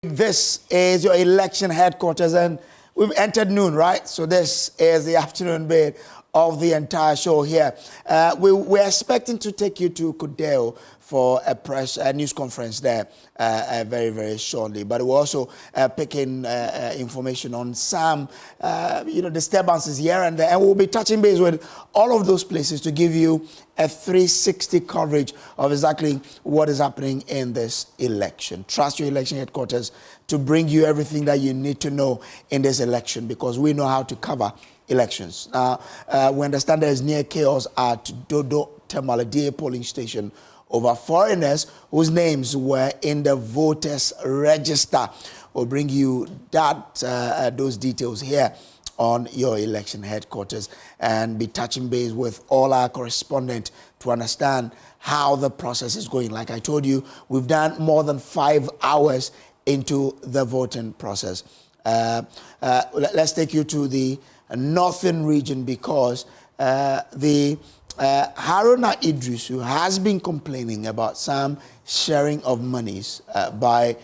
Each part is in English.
This is your election headquarters, and we've entered noon, right? So this is the afternoon bit of the entire show here. We're expecting to take you to CODEO for a news conference there very, very shortly. But we're also picking information on some, disturbances here and there. And we'll be touching base with all of those places to give you a 360 coverage of exactly what is happening in this election. Trust your election headquarters to bring you everything that you need to know in this election, because we know how to cover elections. We understand there is near chaos at Dodo Temaladi polling station over foreigners whose names were in the voters register. We'll bring you those details here on your election headquarters and be touching base with all our correspondents to understand how the process is going. Like I told you, we've done more than 5 hours into the voting process. Let's take you to the northern region, because the Haruna Iddrisu has been complaining about some sharing of monies by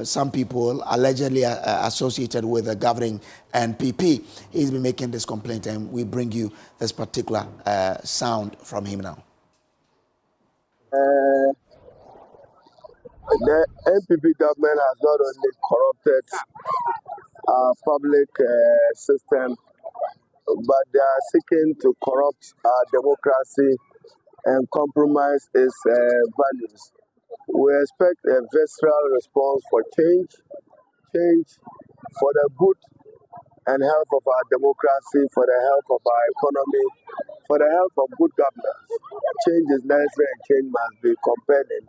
some people allegedly associated with the governing NPP. He's been making this complaint, and we bring you this particular sound from him now. The NPP government has not only corrupted our public system, but they are seeking to corrupt our democracy and compromise its values. We expect a visceral response for change for the good and health of our democracy, for the health of our economy, for the health of good governance. Change is necessary and change must be compelling.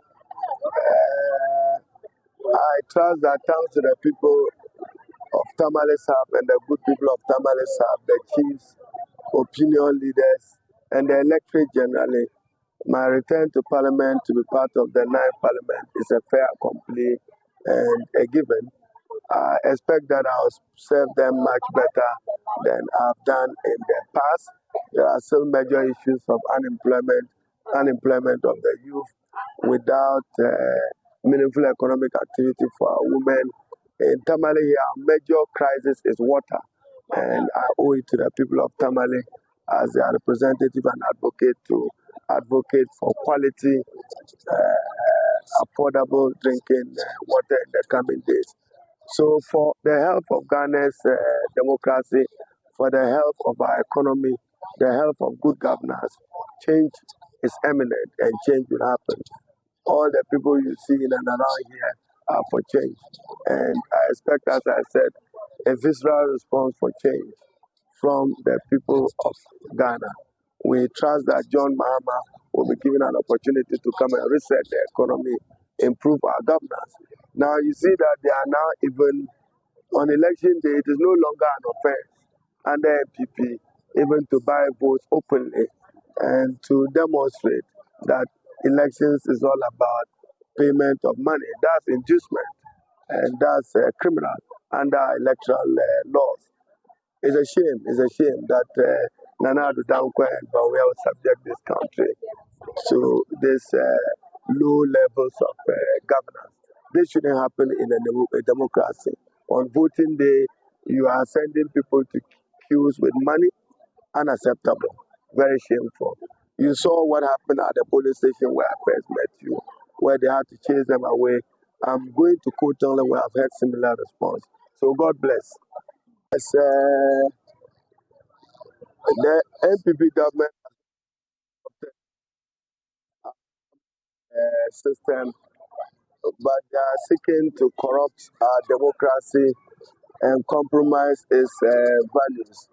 I trust that thanks to the people of Tamale South and the good people of Tamale South, the chiefs, opinion leaders, and the electorate generally, my return to Parliament to be part of the 9th Parliament is a fair, complete, and a given. I expect that I'll serve them much better than I've done in the past. There are still major issues of unemployment of the youth without meaningful economic activity for our women. In Tamale here, our major crisis is water, and I owe it to the people of Tamale as their representative and advocate to advocate for quality, affordable drinking water in the coming days. So for the health of Ghana's democracy, for the health of our economy, the health of good governance, change is imminent and change will happen. All the people you see in and around here are for change. And I expect, as I said, a visceral response for change from the people of Ghana. We trust that John Mahama will be given an opportunity to come and reset the economy, improve our governance. Now you see that they are now even on election day, it is no longer an offense under MPP even to buy votes openly and to demonstrate that elections is all about payment of money. That's inducement, and that's criminal under electoral laws. It's a shame that Nana Addo Dankwa and Bawumia will subject this country to this low levels of governance. This shouldn't happen in a democracy. On voting day, you are sending people to queues with money. Unacceptable. Very shameful. You saw what happened at the police station where I first met you, where they had to chase them away. I'm going to quote only where I've had similar response. So God bless. Yes, the NPP government system, but they are seeking to corrupt our democracy and compromise its values.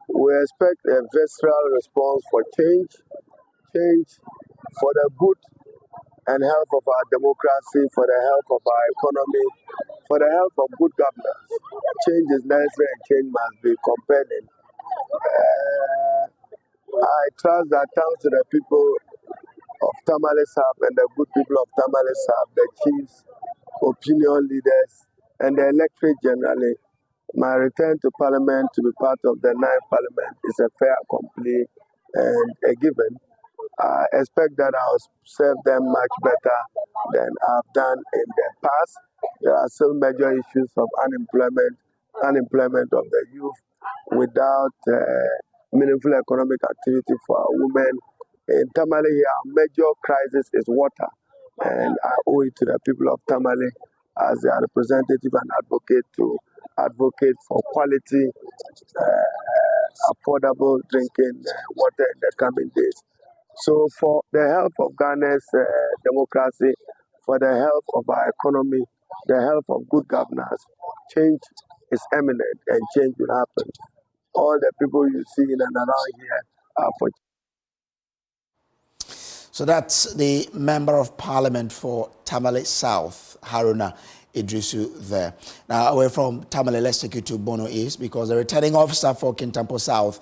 We expect a visceral response for change for the good and health of our democracy, for the health of our economy, for the health of good governance. Change is necessary and change must be compelling. I trust that thanks to the people of Tamale South and the good people of Tamale South, the chiefs, opinion leaders, and the electorate generally, my return to Parliament to be part of the 9th Parliament is a fair, complete, and a given. I expect that I'll serve them much better than I've done in the past. There are still major issues of unemployment of the youth without meaningful economic activity for our women. In Tamale here, our major crisis is water. And I owe it to the people of Tamale as their representative and advocate to advocate for quality, affordable drinking water in the coming days. So for the health of Ghana's democracy, for the health of our economy, the health of good governance, change is imminent and change will happen. All the people you see in and around here are for. So that's the Member of Parliament for Tamale South, Haruna Iddrisu there. Now, away from Tamale, let's take you to Bono East because the returning officer for Kintampo South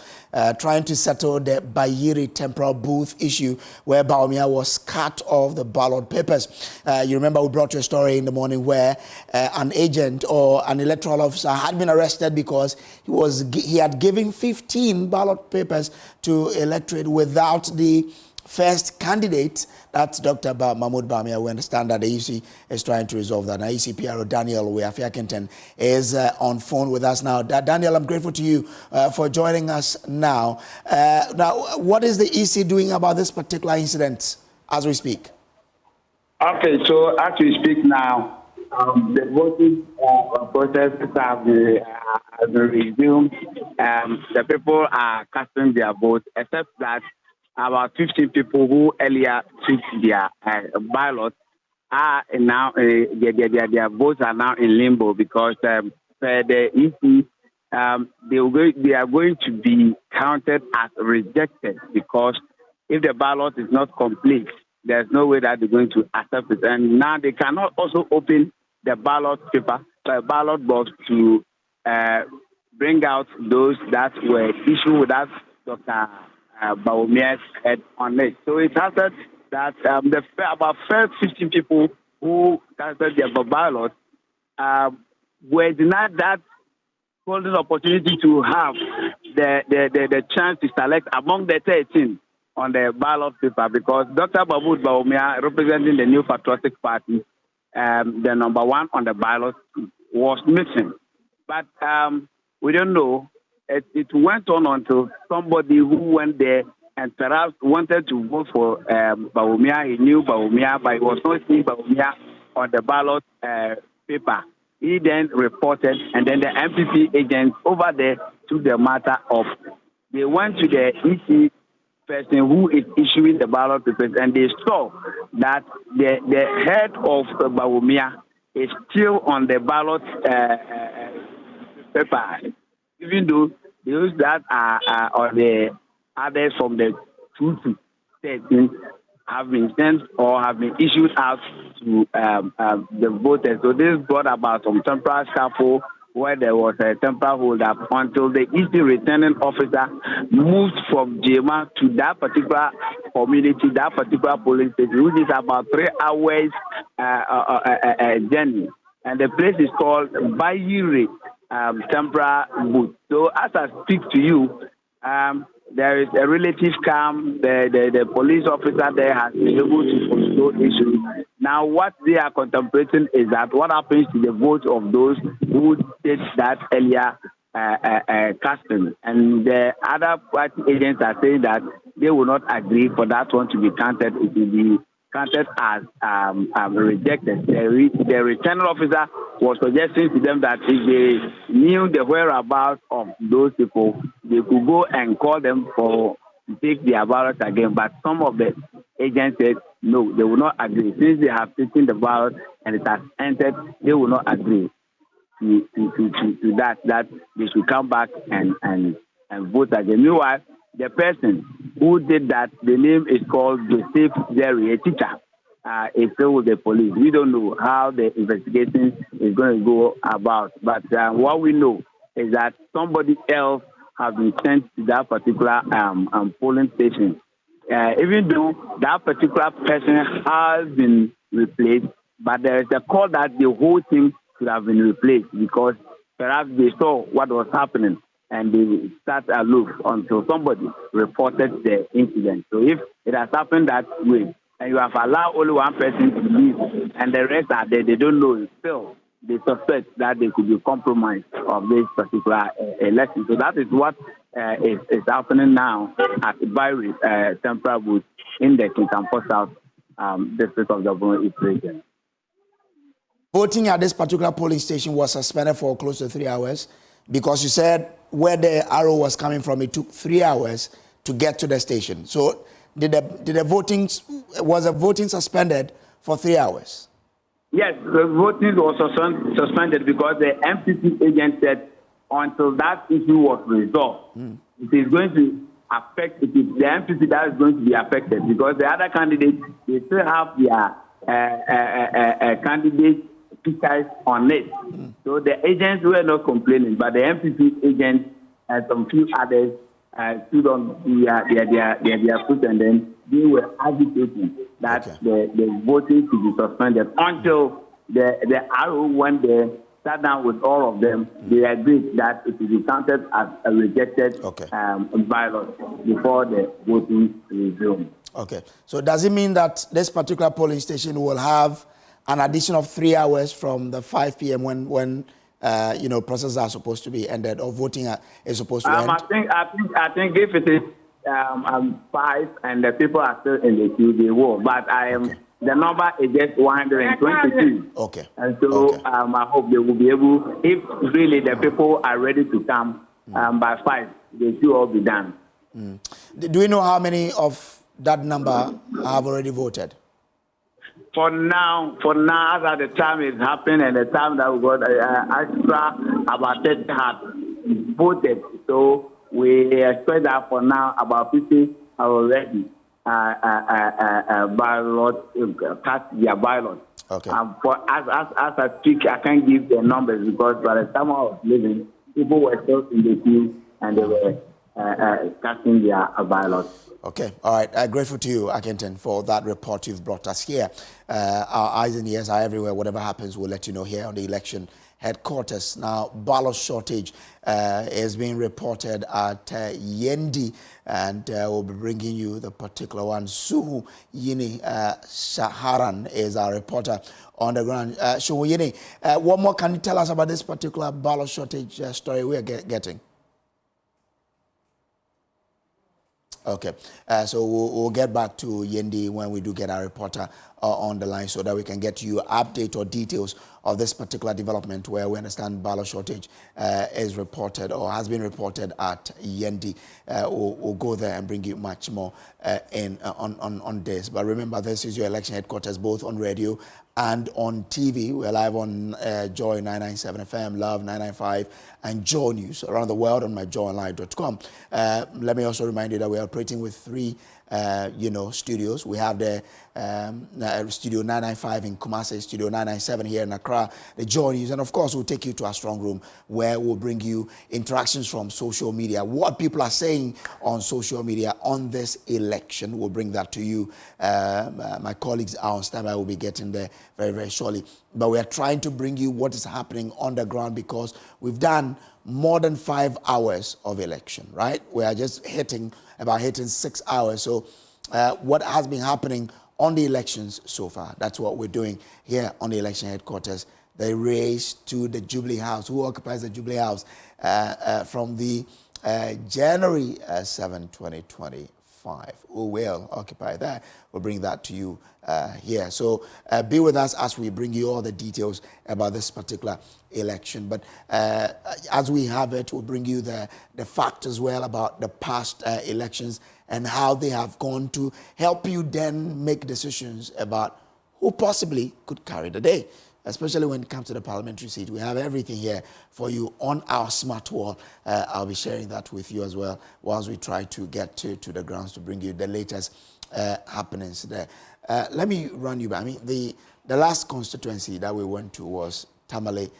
trying to settle the Bayiri temporal booth issue where Bawumia was cut off the ballot papers. You remember we brought you a story in the morning where an agent or an electoral officer had been arrested because he had given 15 ballot papers to electorate without the first candidate. That's Dr. Mahmoud Bawumia. We understand that the EC is trying to resolve that. Now, ECPRO Daniel Weafiakinton is on phone with us now. Daniel, I'm grateful to you for joining us now. Now, what is the EC doing about this particular incident as we speak? Okay, so as we speak now, the voting process have been resumed. The people are casting their votes, except that about 15 people who earlier took their ballot are now their votes are now in limbo because the EC they are going to be counted as rejected because if the ballot is not complete, there's no way that they're going to accept it. And now they cannot also open the ballot paper, the ballot box to bring out those that were issued without Dr. Bawumia's head on it. So it happened that about 15 people who casted their ballot were denied that golden opportunity to have the chance to select among the 13 on the ballot paper because Dr. Mahmoud Bawumia, representing the New Patriotic Party, the number one on the ballot, was missing. But we don't know. It went on until somebody who went there and perhaps wanted to vote for Bawumia. He knew Bawumia, but he was not seeing Bawumia on the ballot paper. He then reported, and then the MPP agents over there took the matter off. They went to the EC person who is issuing the ballot papers, and they saw that the head of Bawumia is still on the ballot paper, even though those that are on the others from the 2 to 13 have been sent or have been issued out to the voters. So this brought about some temporary shuffle where there was a temporary hold up until the EC returning officer moved from Jema to that particular community, that particular polling station, which is about 3 hours journey. And the place is called Bayiri temporary booth. So as I speak to you, there is a relative calm. The police officer there has been able to control issues. Now, what they are contemplating is that what happens to the vote of those who did that earlier casting. And the other party agents are saying that they will not agree for that one to be counted. It will be counted as rejected. The returning officer was suggesting to them that if they knew the whereabouts of those people, they could go and call them to take their ballot again. But some of the agents said no, they will not agree. Since they have taken the ballot and it has entered, they will not agree to that they should come back and vote again. Meanwhile, the person who did that, the name is called Joseph Jerry, a teacher. Is still with the police. We don't know how the investigation is going to go about. But what we know is that somebody else has been sent to that particular polling station. Even though that particular person has been replaced, but there is a call that the whole team should have been replaced because perhaps they saw what was happening and they sat aloof until somebody reported the incident. So if it has happened that way, and you have allowed only one person to leave, and the rest are there, they don't know still. They suspect that they could be compromised of this particular election. So that is what is happening now at the Byrie temporary booth in the Kintampo South district of the Borno East region. Voting at this particular polling station was suspended for close to 3 hours because you said where the arrow was coming from, it took 3 hours to get to the station. So was the voting suspended for 3 hours? Yes, the voting was suspended because the MPP agent said until that issue was resolved, it is going to affect, it is the MPP that is going to be affected because the other candidates, they still have their candidate pictures on it. So the agents were not complaining, but the MPP agents and some few others stood on their foot, and then they were agitating that the voting should be suspended until the arrow, when they sat down with all of them, they agreed that it will be counted as a rejected ballot before the voting resumed. Okay. So does it mean that this particular polling station will have an addition of 3 hours from the 5 p.m. when processes are supposed to be ended, or voting is supposed to end? I think if it is 5 and the people are still in the queue, they will. But the number is just 122. Okay. And so I hope they will be able, if really the people are ready to come by 5, they should all be done. Do we know how many of that number have already voted? For now, as the time is happening and the time that we got extra, about 30 had voted. So we expect that for now, about 50 are already ballot, cast their ballot. Okay. For as I speak, I can't give the numbers because by the time I was leaving, people were still in the queue and they were casting their ballot. Okay, all right. Grateful to you, Akintan, for that report you've brought us here. Our eyes and ears are everywhere. Whatever happens, we'll let you know here on the election headquarters. Now, ballot shortage is being reported at Yendi, and we'll be bringing you the particular one. Sunyani Shaharan is our reporter on the ground. Sunyani, what more can you tell us about this particular ballot shortage story we are getting? Okay, so we'll get back to Yendi when we do get our reporter on the line so that we can get you update or details of this particular development where we understand ballot shortage is reported or has been reported at Yendi. We'll go there and bring you much more on this. But remember, this is your election headquarters, both on radio and on TV. We're live on Joy 997 FM, Love 995, and Joy News around the world on myjoyonline.com. Let me also remind you that we're operating with 3 studios. We have the Studio 995 in Kumasi, Studio 997 here in Accra, the Joy News, and of course we'll take you to our strong room where we'll bring you interactions from social media, what people are saying on social media on this election. We'll bring that to you. My colleagues are on standby. Will be getting there very, very shortly. But we are trying to bring you what is happening on the ground because we've done more than 5 hours of election, right? We are just hitting 6 hours. So what has been happening on the elections so far, that's what we're doing here on the election headquarters. The race to the Jubilee House. Who occupies the Jubilee House from the January 7, 2025? Who will occupy that? We'll bring that to you here. So be with us as we bring you all the details about this particular election. But as we have it, we'll bring you the facts as well about the past elections and how they have gone to help you then make decisions about who possibly could carry the day, especially when it comes to the parliamentary seat. We have everything here for you on our smart wall. I'll be sharing that with you as well whilst we try to get to the grounds to bring you the latest happenings there. Let me run you back. I mean, the last constituency that we went to was Tamale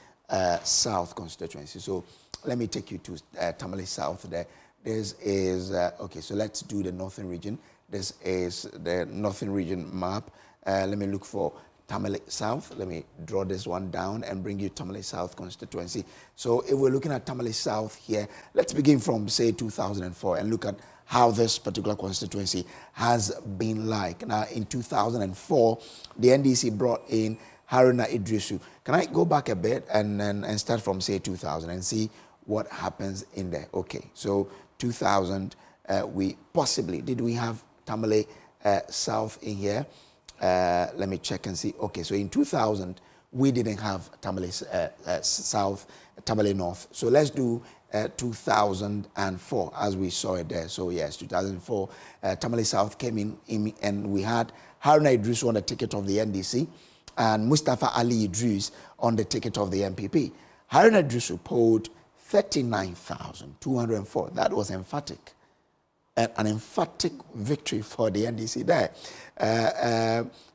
South constituency. So let me take you to Tamale South there. This is, okay, so let's do the northern region. This is the northern region map. Let me look for Tamale South. Let me draw this one down and bring you Tamale South constituency. So if we're looking at Tamale South here, let's begin from, say, 2004 and look at how this particular constituency has been like. Now, in 2004, the NDC brought in Haruna Iddrisu. Can I go back a bit and start from, say, 2000 and see what happens in there? Okay, so 2000, did we have Tamale South in here? Let me check and see. Okay, so in 2000, we didn't have Tamale South, Tamale North. So let's do 2004 as we saw it there. So yes, 2004, Tamale South came in and we had Haruna Iddrisu on the ticket of the NDC and Mustafa Ali Idris on the ticket of the MPP. Haruna Iddrisu polled 39,204. That was emphatic. An emphatic victory for the NDC there.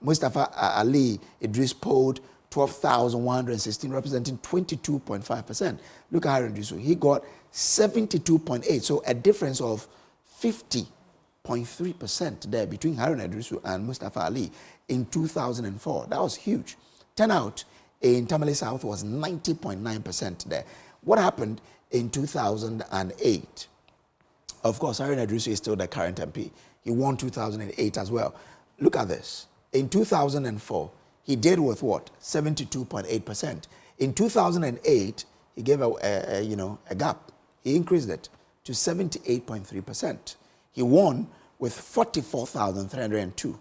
Mustafa Ali Idris polled 12,116, representing 22.5%. Look at Haruna Iddrisu. He got 72.8, so a difference of 50.3% there between Haruna Iddrisu and Mustafa Ali in 2004. That was huge. Turnout in Tamale South was 90.9% there. What happened in 2008? Of course, Haruna Iddrisu is still the current MP. He won 2008 as well. Look at this. In 2004, he did with what? 72.8%. In 2008, he gave a gap. He increased it to 78.3%. He won with 44,332,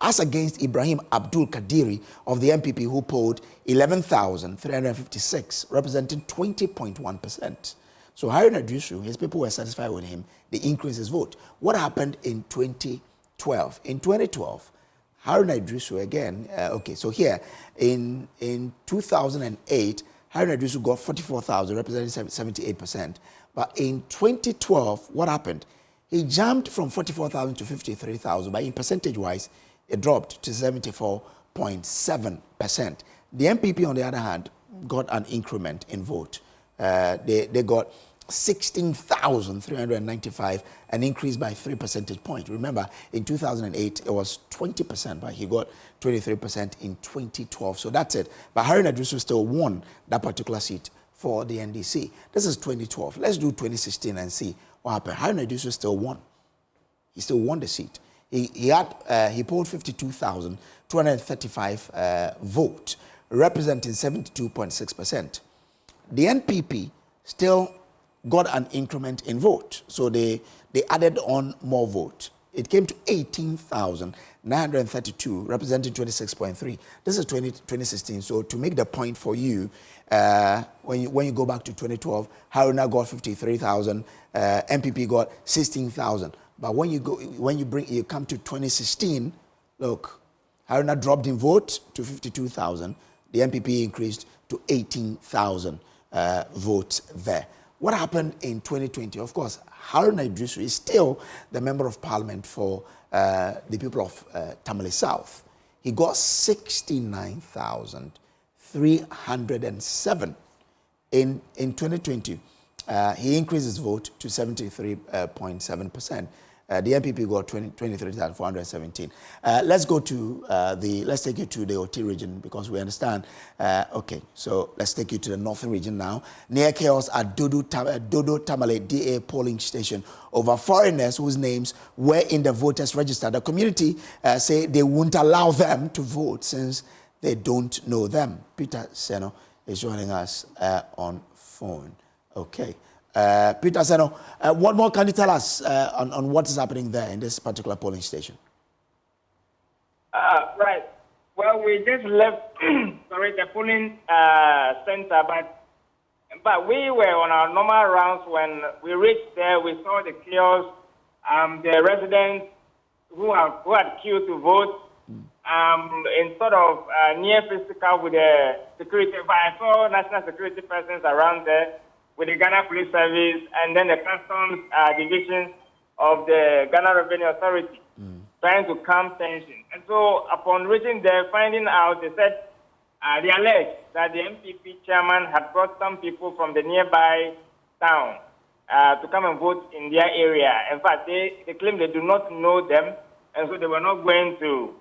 as against Ibrahim Abdul Kadiri of the MPP, who polled 11,356, representing 20.1%. So Haruna Iddrisu, his people were satisfied with him. They increased his vote. What happened in 2012? In 2012, Haruna Iddrisu again, okay, so here in 2008, Haruna Iddrisu got 44,000, representing 78%. But in 2012, what happened? He jumped from 44,000 to 53,000, but in percentage-wise, it dropped to 74.7%. The MPP, on the other hand, got an increment in vote. They got 16,395, an increase by 3 percentage points. Remember, in 2008, it was 20%, but he got 23% in 2012. So that's it. But Haruna Iddrisu still won that particular seat for the NDC. This is 2012. Let's do 2016 and see what happened. Haruna Iddrisu still won. He still won the seat. He polled 52,235 votes, representing 72.6%. The NPP still got an increment in vote, so they added on more votes. It came to 18,932, representing 26.3. This is 2016. So to make the point for you, when you go back to 2012, Haruna got 53,000, MPP got 16,000. But when you come to 2016, look, Haruna dropped in vote to 52,000. The MPP increased to 18,000 votes there. What happened in 2020? Of course, Haruna Iddrisu is still the member of parliament for the people of Tamale South. He got 69,307 in 2020. He increased his vote to 73.7%. The MPP got 23,417. Let's go to let's take you to the OT region because we understand. Okay, so let's take you to the northern region now. Near chaos at Dodo Tamale DA polling station over foreigners whose names were in the voters register. The community say they won't allow them to vote since they don't know them. Peter Seno is joining us on phone. Okay. Peter Seno, what more can you tell us on what is happening there in this particular polling station? Right. Well, we just left the polling center, but we were on our normal rounds. When we reached there, we saw the chaos. The residents who had queued to vote in sort of near physical with the security. But I saw national security persons around there with the Ghana Police Service and then the Customs Division of the Ghana Revenue Authority, trying to calm tension. And so upon reaching there, finding out, they said, they alleged that the MPP chairman had brought some people from the nearby town to come and vote in their area. In fact, they claim they do not know them, and so they were not going to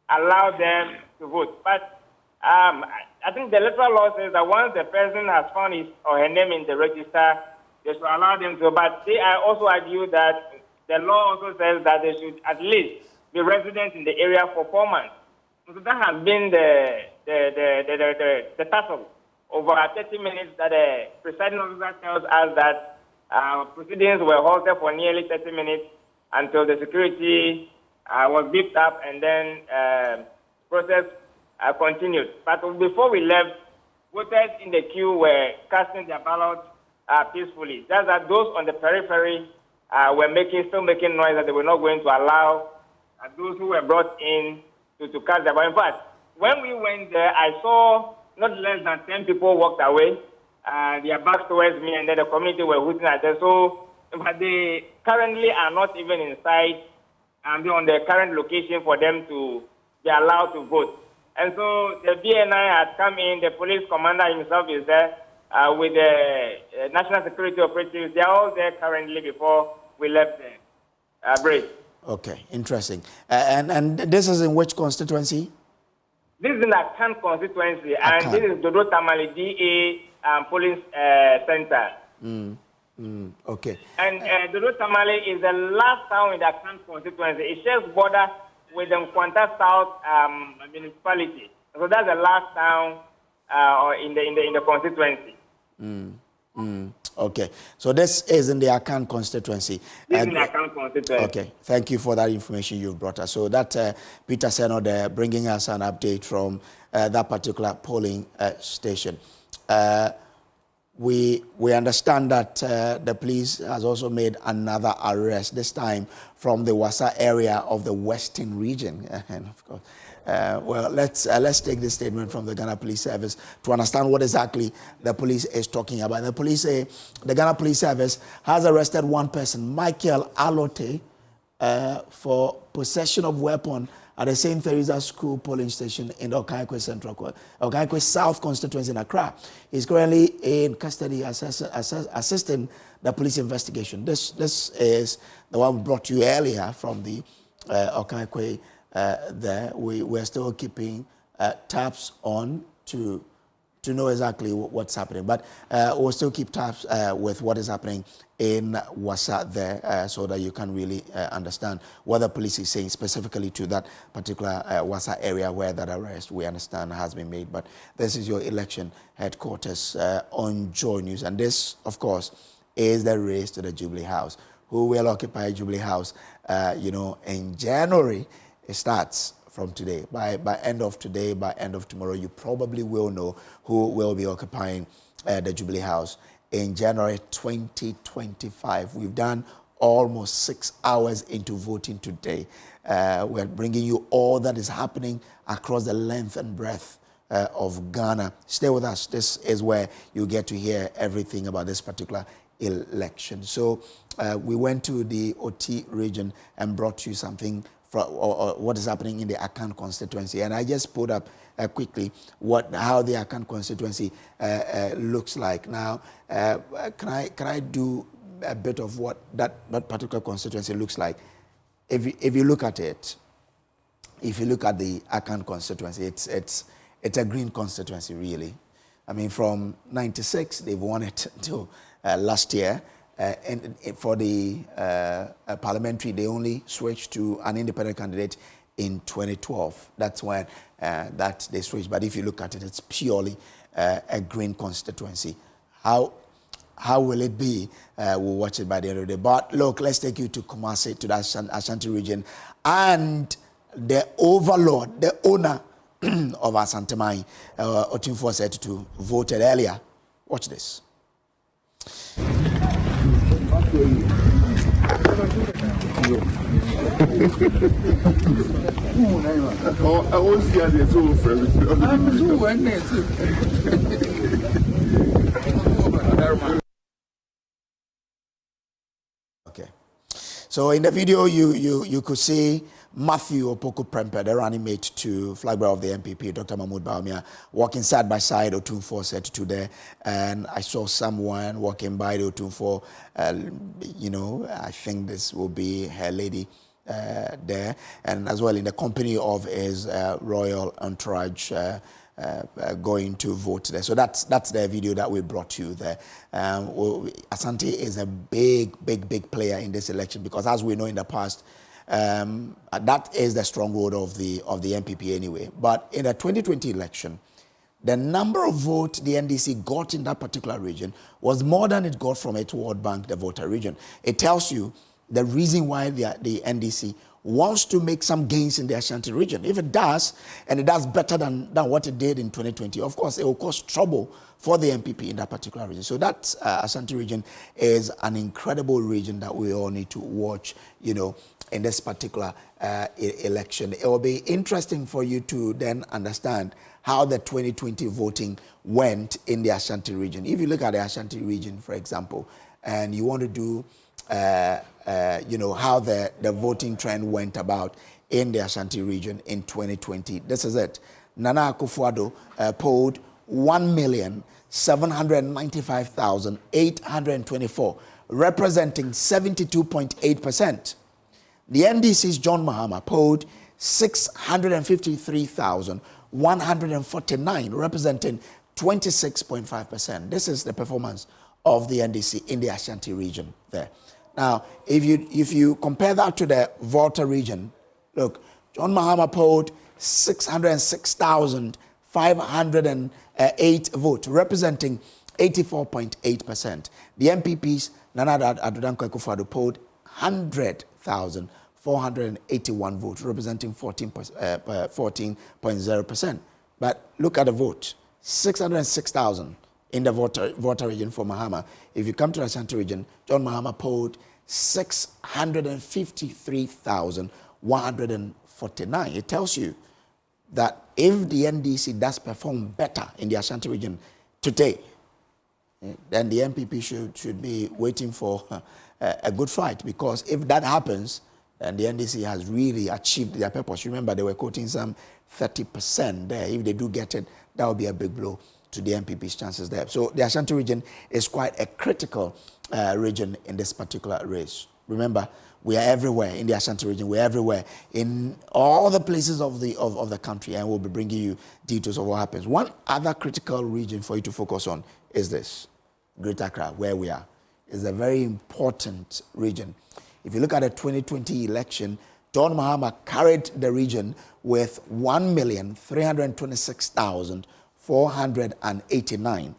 allow them to vote. But I think the electoral law says that once the person has found his or her name in the register, they should allow them to. But they also argue that the law also says that they should at least be resident in the area for 4 months. So that has been the tussle over 30 minutes that the presiding officer tells us that proceedings were halted for nearly 30 minutes until the security was beefed up, and then process continued. But before we left, voters in the queue were casting their ballots peacefully. Just that those on the periphery were still making noise that they were not going to allow those who were brought in to cast their ballot. In fact, when we went there, I saw not less than 10 people walked away. Their backs towards me, and then the community were hooting at them. So, but they currently are not even inside, and they're on their current location for them to be allowed to vote. And so the BNI had come in, the police commander himself is there with the national security operatives. They're all there currently before we left the break. Okay, interesting. And this is in which constituency? This is in the Akan constituency, and this is Dodo Tamale DA polling center. Okay. And Dodo Tamale is the last town in the Akan constituency. It shares border with the Kintampo South municipality. So that's the last town in the constituency. Okay. So this is in the Akan constituency. This is in the Akan constituency. Okay. Thank you for that information you've brought us. So that Peter Seno there bringing us an update from that particular polling station. We understand that the police has also made another arrest, this time from the Wassa area of the Western region. And of course, well, let's take this statement from the Ghana Police Service to understand what exactly the police is talking about. The police say the Ghana Police Service has arrested one person, Michael Alote, for possession of weapon at the St. Teresa School polling station in the Okaikwe South constituency in Accra. He's currently in custody assisting the police investigation. This is the one we brought you earlier from the Okaikwe there. We're still keeping tabs on to know exactly what's happening. But we'll still keep tabs with what is happening in Wassa there so that you can really understand what the police is saying specifically to that particular Wassa area where that arrest, we understand, has been made. But this is your election headquarters on Joy News. And this, of course, is the race to the Jubilee House. Who will occupy Jubilee House, in January? It starts from today. By end of today, by end of tomorrow, you probably will know who will be occupying the Jubilee House in January 2025. We've done almost 6 hours into voting today. We're bringing you all that is happening across the length and breadth of Ghana. Stay with us. This is where you get to hear everything about this particular election. So we went to the OT region and brought you something or what is happening in the Akan constituency, and I just put up quickly how the Akan constituency looks like. Now, can I do a bit of what that particular constituency looks like? If you look at it, if you look at the Akan constituency, it's a green constituency really. I mean, from '96 they've won it till last year. And for the parliamentary, they only switched to an independent candidate in 2012. That's when that they switched. But if you look at it, it's purely a green constituency. How will it be? We'll watch it by the end of the day. But look, let's take you to Kumasi, to the Ashanti region, and the overlord, the owner of Asantemai, Otunfo said to voted earlier. Watch this. Okay. So in the video, you could see Matthew Opoku Prempeh, the running mate to flag bearer of the MPP, Dr. Mahmoud Bawumia, walking side by side, Otunfo said to there, and I saw someone walking by the Otunfo, I think this will be her lady, there, and as well in the company of his royal entourage going to vote there. So that's the video that we brought you there. Asante is a big player in this election because, as we know in the past, that is the stronghold of the MPP anyway. But in the 2020 election, the number of votes the NDC got in that particular region was more than it got from its World Bank, the voter region. It tells you the reason why the NDC wants to make some gains in the Ashanti region. If it does, and it does better than what it did in 2020, of course, it will cause trouble for the MPP in that particular region. So that Ashanti region is an incredible region that we all need to watch, in this particular election. It will be interesting for you to then understand how the 2020 voting went in the Ashanti region. If you look at the Ashanti region, for example, and you want to do, how the voting trend went about in the Ashanti region in 2020. This is it. Nana Akufo-Addo polled 1,795,824, representing 72.8%. The NDC's John Mahama polled 653,149, representing 26.5%. This is the performance of the NDC in the Ashanti region there. Now, if you compare that to the Volta region, look, John Mahama polled 606,508 votes, representing 84.8%. The MPP's Nana Addo Dankwa Akufo-Addo polled 100,481 votes, representing 14.0%. But look at the vote, 606,000 in the voter region for Mahama. If you come to the Ashanti region, John Mahama polled 653,149. It tells you that if the NDC does perform better in the Ashanti region today, then the MPP should be waiting for a good fight, because if that happens, then the NDC has really achieved their purpose. Remember, they were quoting some 30% there. If they do get it, that will be a big blow to the MPP's chances there. So the Ashanti region is quite a critical region in this particular race. Remember, we are everywhere in the Ashanti region. We're everywhere in all the places of the country, and we'll be bringing you details of what happens. One other critical region for you to focus on is this, Greater Accra, where we are. It's a very important region. If you look at the 2020 election, John Mahama carried the region with 1,326,489,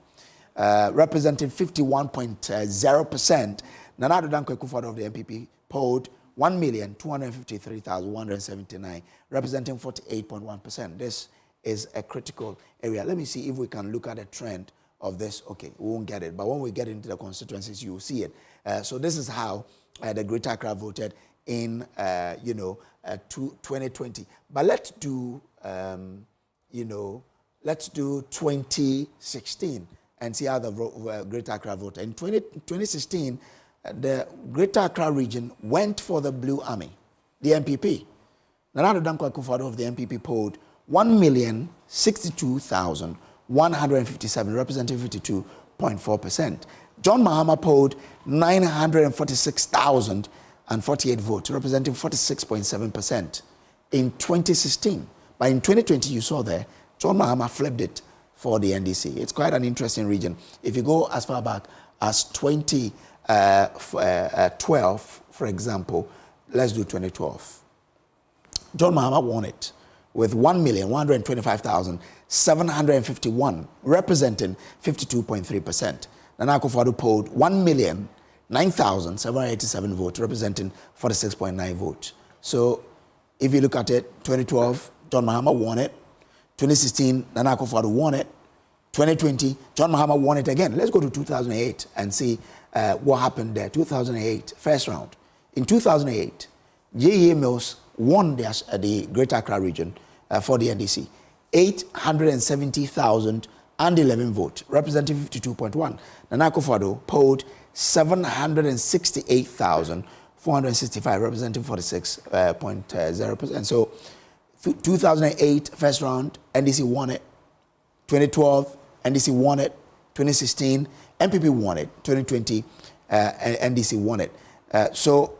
representing 51.0%. Nana Addo Dankwa Akufo-Addo of the MPP polled 1,253,179, representing 48.1%. This is a critical area. Let me see if we can look at a trend of this. Okay, we won't get it, but when we get into the constituencies, you will see it. So this is how the Greater Accra voted in 2020. But let's do 2016 and see how the Greater Accra voted. In 2016, the Greater Accra region went for the Blue Army, the MPP. Nana Addo Dankwa Akufo-Addo of the MPP polled 1,062,157, representing 52.4%. John Mahama polled 946,048 votes, representing 46.7% in 2016. But in 2020, you saw there, John Mahama flipped it for the NDC. It's quite an interesting region. If you go as far back as 2012, for example, let's do 2012. John Mahama won it with 1,125,751, representing 52.3%. Nana Akufo-Addo polled 1,009,787 votes, representing 46.9 votes. So if you look at it, 2012, John Mahama won it. 2016, Nana Akufo-Addo won it. 2020, John Mahama won it again. Let's go to 2008 and see what happened there. 2008, first round. In 2008, J.E. Mills won the Greater Accra region for the NDC. 870,011 votes, representing 52.1. Nana Akufo-Addo polled 768,465, representing 46.0%. So 2008, first round, NDC won it. 2012, NDC won it. 2016, MPP won it. 2020, NDC won it. So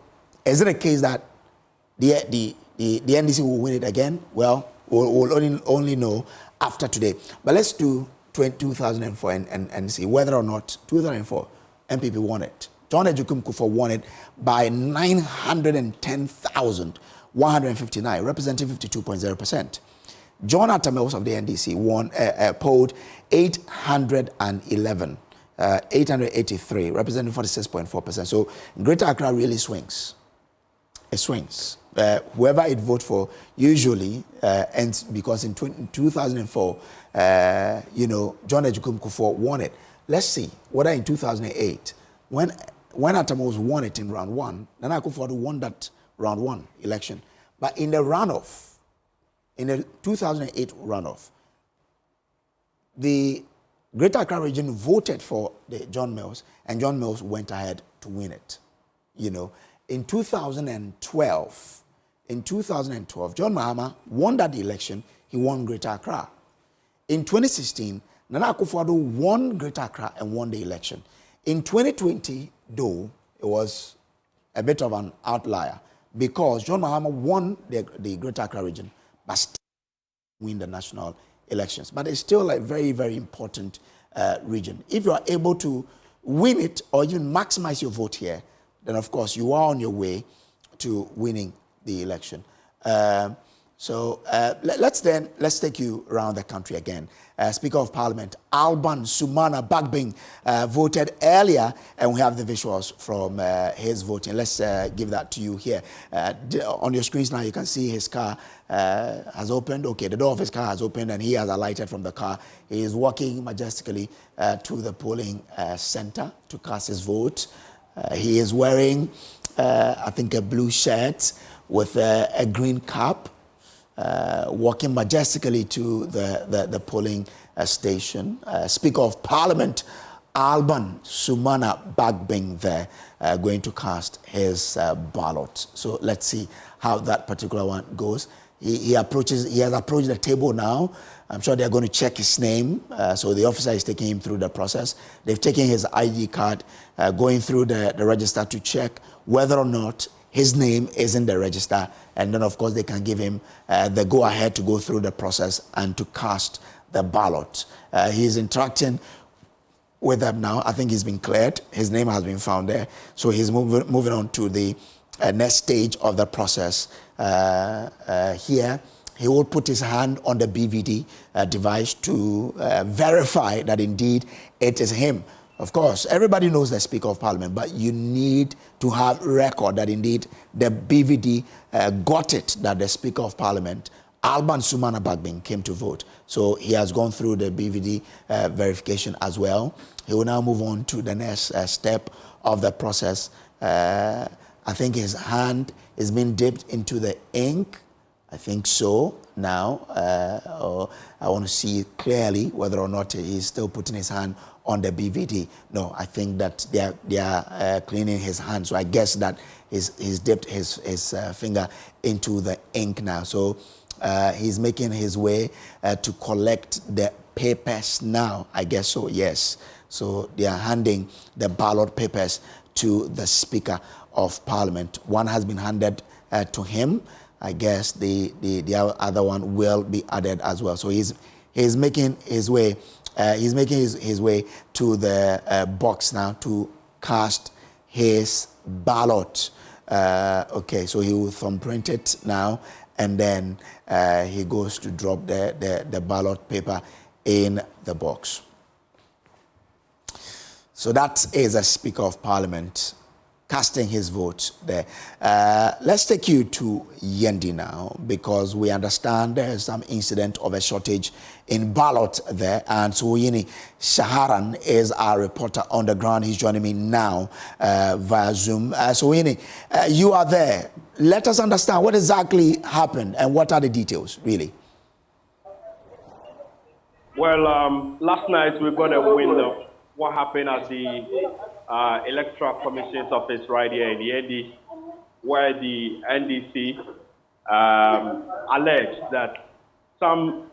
is it a case that the NDC will win it again. Well, we'll only know after today. But let's do 2004 and see whether or not 2004 MPP won it. John Ejiokum Kufuor won it by 910,159, representing 52.0%. John Atta Mills of the NDC polled 883, representing 46.4%. So Greater Accra really swings. It swings. Whoever it votes for usually ends, because in 2004, John Ejiokum Kufuor won it. Let's see whether in 2008, when Atta Mills won it in round one, Nana Akufo-Addo won that round one election. But in the runoff, in the 2008 runoff, the Greater Accra region voted for John Mills, and John Mills went ahead to win it. In 2012, John Mahama won that election. He won Greater Accra. In 2016, Nana Akufo-Addo won Greater Accra and won the election. In 2020, though, it was a bit of an outlier because John Mahama won the Greater Accra region, but still win the national elections. But it's still a very, very important region. If you are able to win it or even maximize your vote here, then of course you are on your way to winning the election. Let's take you around the country again. Speaker of Parliament Alban Bagbin voted earlier, and we have the visuals from his voting. Let's give that to you here. On your screens now, you can see his car has opened. Okay, the door of his car has opened, and he has alighted from the car. He is walking majestically to the polling center to cast his vote. He is wearing, I think, a blue shirt with a green cap. Walking majestically to the polling station. Speaker of Parliament Alban Bagbin there going to cast his ballot. So let's see how that particular one goes. He has approached the table now. I'm sure they're going to check his name. So the officer is taking him through the process. They've taken his ID card, going through the register to check whether or not his name is in the register, and then of course they can give him the go-ahead to go through the process and to cast the ballot. He's interacting with them now. I think he's been cleared. His name has been found there. So he's moving on to the next stage of the process. Here, he will put his hand on the BVD device to verify that indeed it is him. Of course, everybody knows the Speaker of Parliament, but you need to have record that indeed the BVD got it, that the Speaker of Parliament, Alban Bagbin, came to vote. So he has gone through the BVD verification as well. He will now move on to the next step of the process. I think his hand is being dipped into the ink. I think so now. I want to see clearly whether or not he's still putting his hand on the BVD. No, I think that they are cleaning his hand. So I guess that he's dipped his finger into the ink now. So he's making his way to collect the papers now. I guess so, yes. So they are handing the ballot papers to the Speaker of Parliament. One has been handed to him. I guess the other one will be added as well. So he's making his way. He's making his way to the box now to cast his ballot. Okay, so he will thumbprint it now, and then he goes to drop the ballot paper in the box. So that is a Speaker of Parliament casting his vote there. Let's take you to Yendi now, because we understand there is some incident of a shortage in ballot there, and Sunyani Shaharan is our reporter on the ground. He's joining me now via Zoom. Sunyani, you are there. Let us understand what exactly happened and what are the details, really. Well, last night we got a wind of what happened at the Electoral Commission's office right here in Yendi, where the NDC alleged that some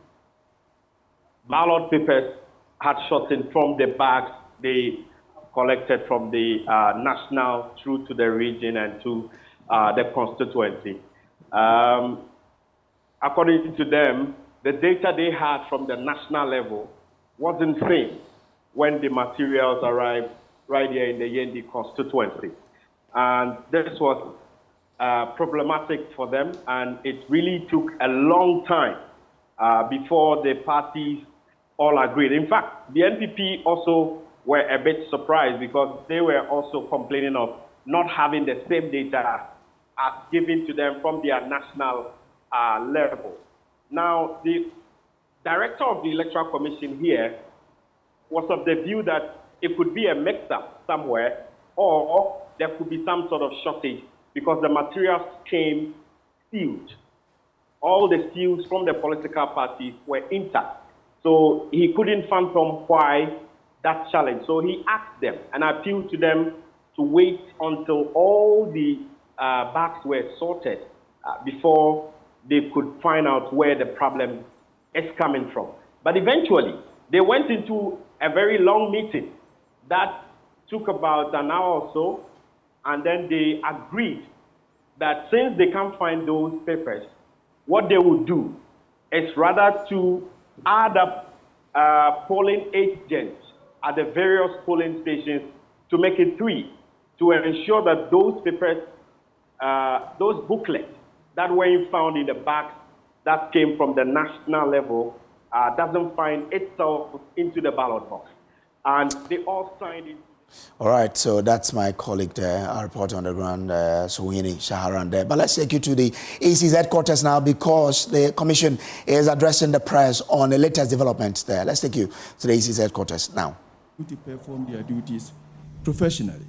ballot papers had shortened from the bags they collected from the national through to the region and to the constituency. According to them, the data they had from the national level wasn't same when the materials arrived right here in the Yendi constituency. And this was problematic for them, and it really took a long time before the parties all agreed. In fact, the NPP also were a bit surprised because they were also complaining of not having the same data as given to them from their national level. Now, the director of the Electoral Commission here was of the view that it could be a mix-up somewhere, or there could be some sort of shortage because the materials came sealed. All the seals from the political parties were intact. So he couldn't fathom why that challenge. So he asked them and appealed to them to wait until all the bags were sorted before they could find out where the problem is coming from. But eventually, they went into a very long meeting that took about an hour or so, and then they agreed that since they can't find those papers, what they would do is rather to add up polling agents at the various polling stations to make it 3, to ensure that those papers, those booklets that were found in the bags that came from the national level doesn't find itself into the ballot box. And they all signed it. All right, so that's my colleague there, our reporter on the ground, Sunyani Shaharan there. But let's take you to the EC's headquarters now because the Commission is addressing the press on the latest developments there. Let's take you to the EC's headquarters now. To perform their duties professionally.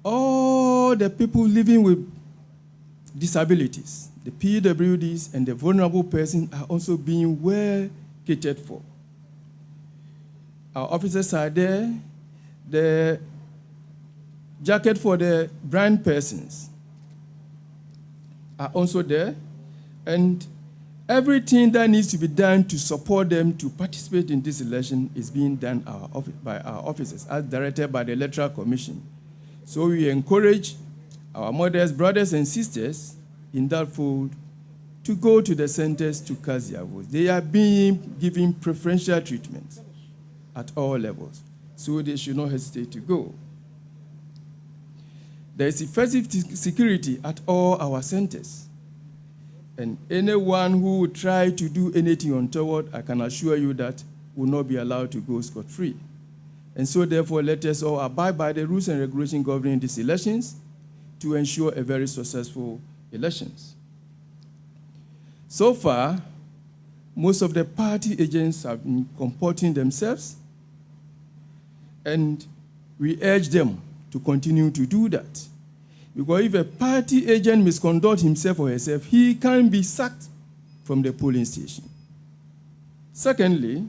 All the people living with disabilities, the PWDs and the vulnerable persons are also being well catered for. Our officers are there. The jacket for the blind persons are also there. And everything that needs to be done to support them to participate in this election is being done by our officers, as directed by the Electoral Commission. So we encourage our modest brothers and sisters in that fold to go to the centers to cast their votes. They are being given preferential treatment at all levels, so they should not hesitate to go. There is effective security at all our centers, and anyone who would try to do anything untoward, I can assure you that will not be allowed to go scot-free. And so therefore, let us all abide by the rules and regulations governing these elections to ensure a very successful elections. So far, most of the party agents have been comporting themselves, and we urge them to continue to do that. Because if a party agent misconducts himself or herself, he can be sacked from the polling station. Secondly,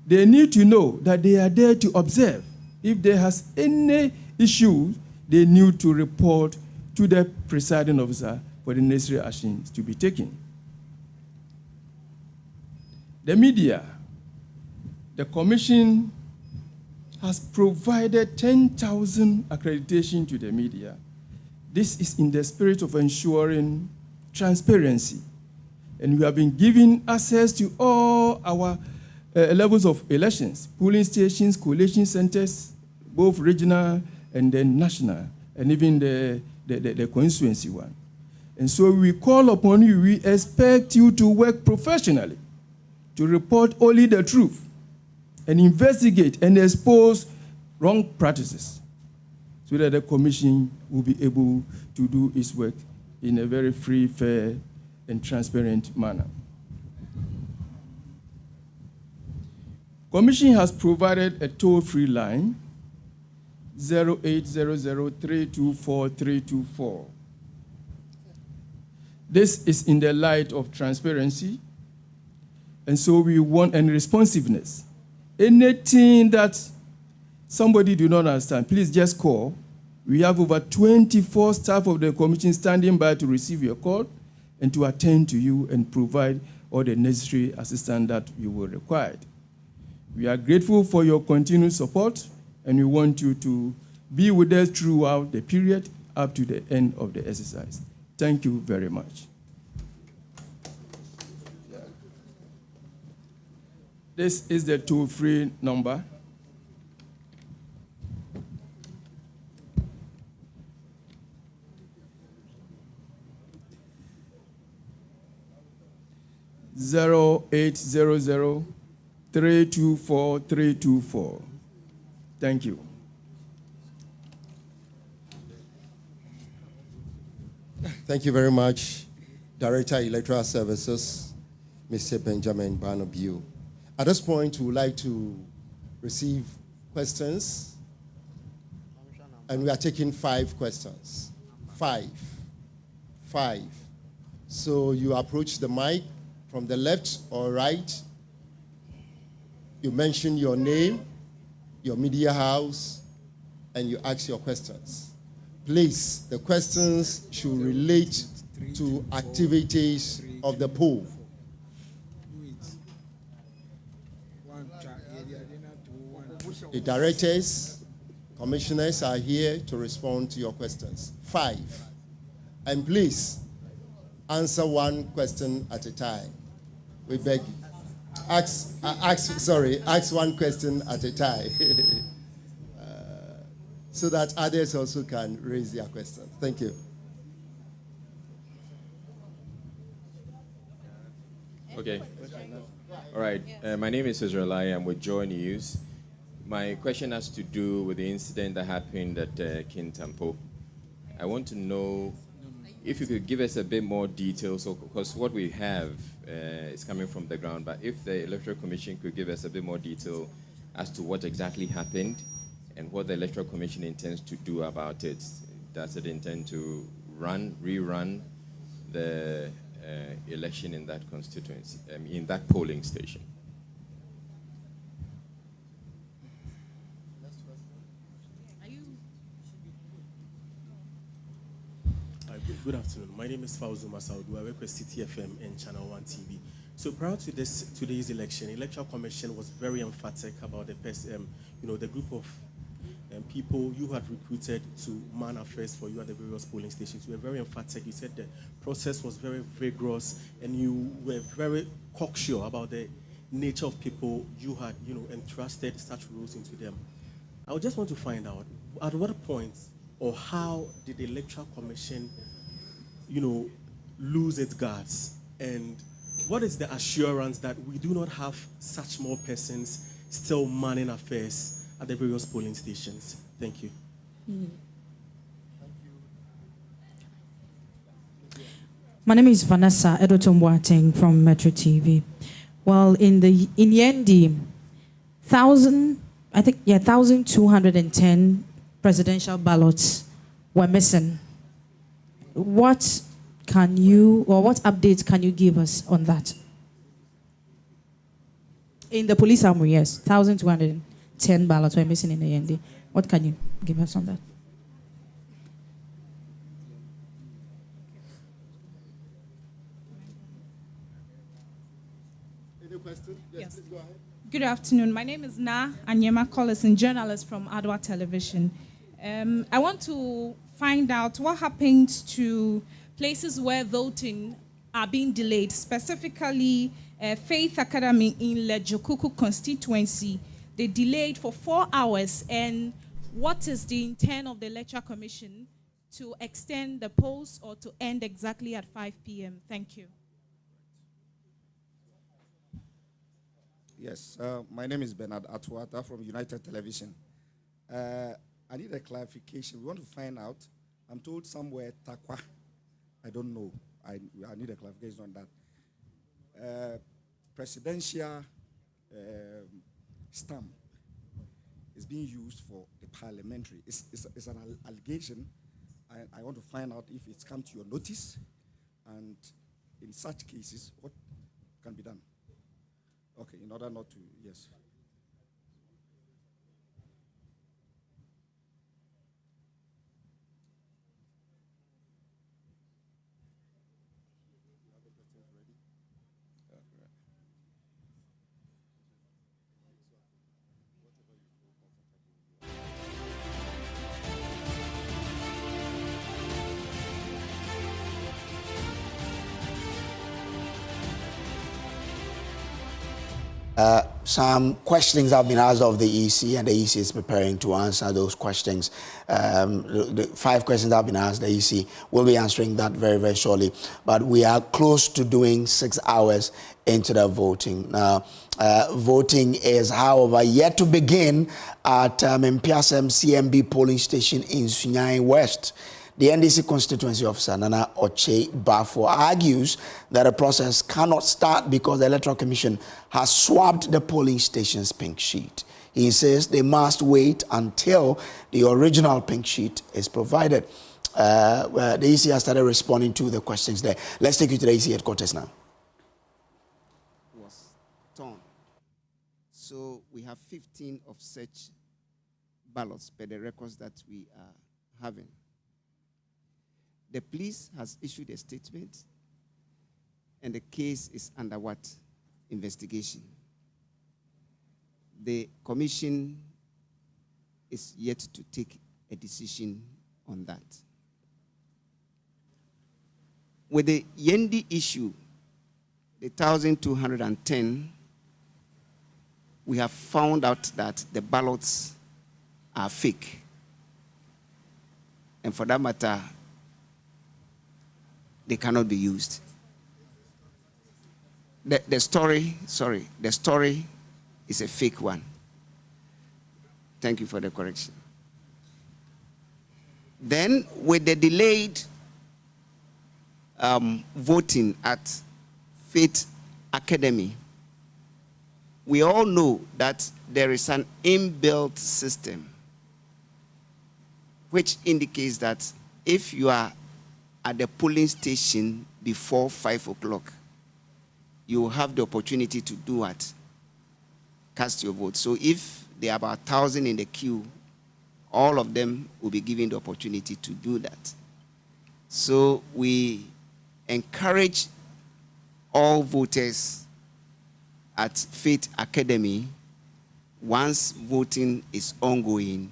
they need to know that they are there to observe. If there has any issue, they need to report to the presiding officer for the necessary actions to be taken. The media, the Commission has provided 10,000 accreditation to the media. This is in the spirit of ensuring transparency. And we have been given access to all our levels of elections, polling stations, collation centers, both regional and then national, and even the constituency one. And so we call upon you, we expect you to work professionally, to report only the truth, and investigate and expose wrong practices so that the Commission will be able to do its work in a very free, fair, and transparent manner. Commission has provided a toll-free line, 0800-324-324. This is in the light of transparency, and so we want and responsiveness. Anything that somebody do not understand, please just call. We have over 24 staff of the Commission standing by to receive your call and to attend to you and provide all the necessary assistance that you will require. We are grateful for your continued support, and we want you to be with us throughout the period up to the end of the exercise. Thank you very much. This is the toll-free number. (0800-324-324). Thank you. Thank you very much, Director, Electoral Services, Mr. Benjamin Barnaby. At this point, we would like to receive questions, and we are taking 5 questions. Five. So you approach the mic from the left or right. You mention your name, your media house, and you ask your questions. Please, the questions should relate to activities of the poll. The directors, commissioners are here to respond to your questions. 5. And please, answer one question at a time. We beg you. Ask one question at a time. So that others also can raise their questions. Thank you. Okay. All right. My name is Israelai. I'm with Joy News. My question has to do with the incident that happened at Kintampo. I want to know if you could give us a bit more details, because what we have is coming from the ground, but if the Electoral Commission could give us a bit more detail as to what exactly happened and what the Electoral Commission intends to do about it. Does it intend to rerun the election in that constituency, in that polling station? Good afternoon. My name is Fauzu Masaudu. I work with CTFM and Channel 1 TV. So prior to today's election, Electoral Commission was very emphatic about the group of people you had recruited to man affairs for you at the various polling stations. You were very emphatic. You said the process was very vigorous, and you were very cocksure about the nature of people you had, entrusted such roles into them. I would just want to find out, at what point or how did the Electoral Commission, lose its guards? And what is the assurance that we do not have such more persons still manning affairs at the various polling stations? Thank you. My name is Vanessa Edoton Boateng from Metro TV. Well, in Yendi, 1,210 presidential ballots were missing. What updates can you give us on that? In the police armory, yes, 1,210 ballots were missing in the Yendi. What can you give us on that? Any question? Yes, please go ahead. Good afternoon. My name is Na Anyema Collison, journalist from Adwa Television. I want to find out what happens to places where voting are being delayed, specifically Faith Academy in Lejokuku constituency. They delayed for 4 hours, and what is the intent of the Electoral Commission to extend the polls or to end exactly at 5 p.m.? Thank you. Yes, my name is Bernard Atuata from United Television. I need a clarification. We want to find out. I'm told somewhere Takwa. I don't know. I need a clarification on that. Presidential stamp is being used for the parliamentary. It's an allegation. I want to find out if it's come to your notice, and in such cases, what can be done. Okay, in order not to, yes. Some questions have been asked of the EC, and the EC is preparing to answer those questions. The 5 questions have been asked. The EC will be answering that very, very shortly. But we are close to doing 6 hours into the voting. Now, voting is, however, yet to begin at Mpiasem CMB polling station in Sunyani West. The NDC constituency officer, Nana Oche Bafo, argues that the process cannot start because the Electoral Commission has swapped the polling station's pink sheet. He says they must wait until the original pink sheet is provided. The EC has started responding to the questions there. Let's take you to the EC headquarters now. Was torn. So we have 15 of such ballots per the records that we are having. The police has issued a statement, and the case is under what? Investigation. The commission is yet to take a decision on that. With the Yendi issue, the 1,210, we have found out that the ballots are fake. And for that matter, they cannot be used. The story is a fake one. Thank you for the correction. Then, with the delayed voting at Faith Academy, we all know that there is an inbuilt system which indicates that if you are at the polling station before 5 o'clock, you will have the opportunity to do what? Cast your vote. So if there are about 1,000 in the queue, all of them will be given the opportunity to do that. So we encourage all voters at Faith Academy, once voting is ongoing,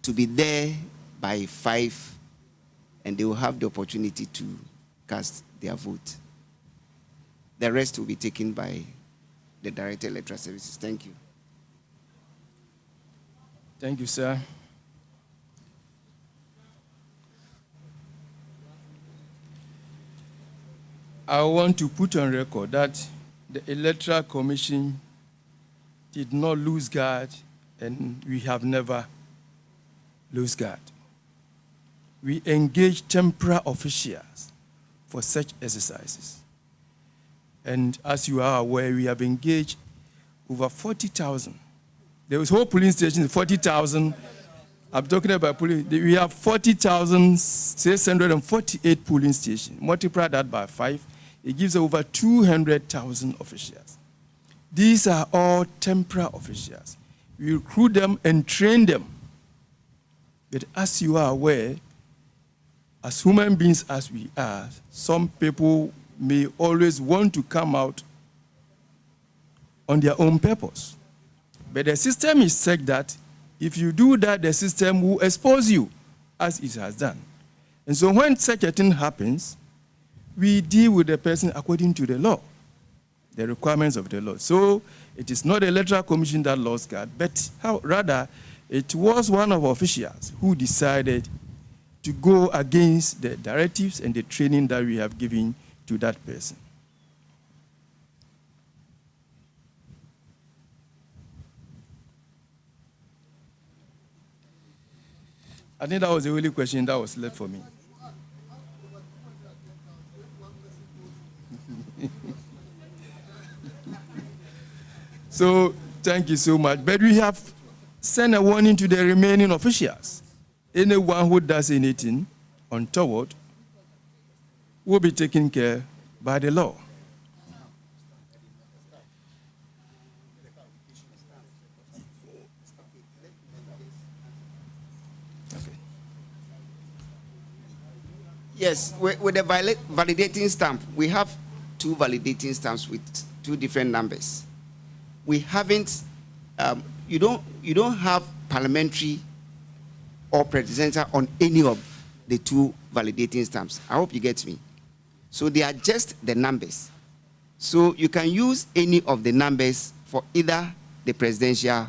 to be there by 5, and they will have the opportunity to cast their vote. The rest will be taken by the Director of Electoral Services. Thank you. Thank you, sir. I want to put on record that the Electoral Commission did not lose guard, and we have never lost guard. We engage temporary officials for such exercises. And as you are aware, we have engaged over 40,000. There was whole polling stations, 40,000. I'm talking about polling. We have 40,648 polling stations. Multiply that by 5, it gives over 200,000 officials. These are all temporary officials. We recruit them and train them. But as you are aware, as human beings as we are, some people may always want to come out on their own purpose. But the system is such that if you do that, the system will expose you, as it has done. And so when such a thing happens, we deal with the person according to the law, the requirements of the law. So it is not the Electoral Commission that lost guard, but rather it was one of our officials who decided to go against the directives and the training that we have given to that person. I think that was the only question that was left for me. So, thank you so much. But we have sent a warning to the remaining officials. Anyone who does anything untoward will be taken care by the law. Okay. Yes, with the validating stamp, we have 2 validating stamps with 2 different numbers. We haven't, you don't have parliamentary or presidential on any of the 2 validating stamps. I hope you get me. So they are just the numbers. So you can use any of the numbers for either the presidential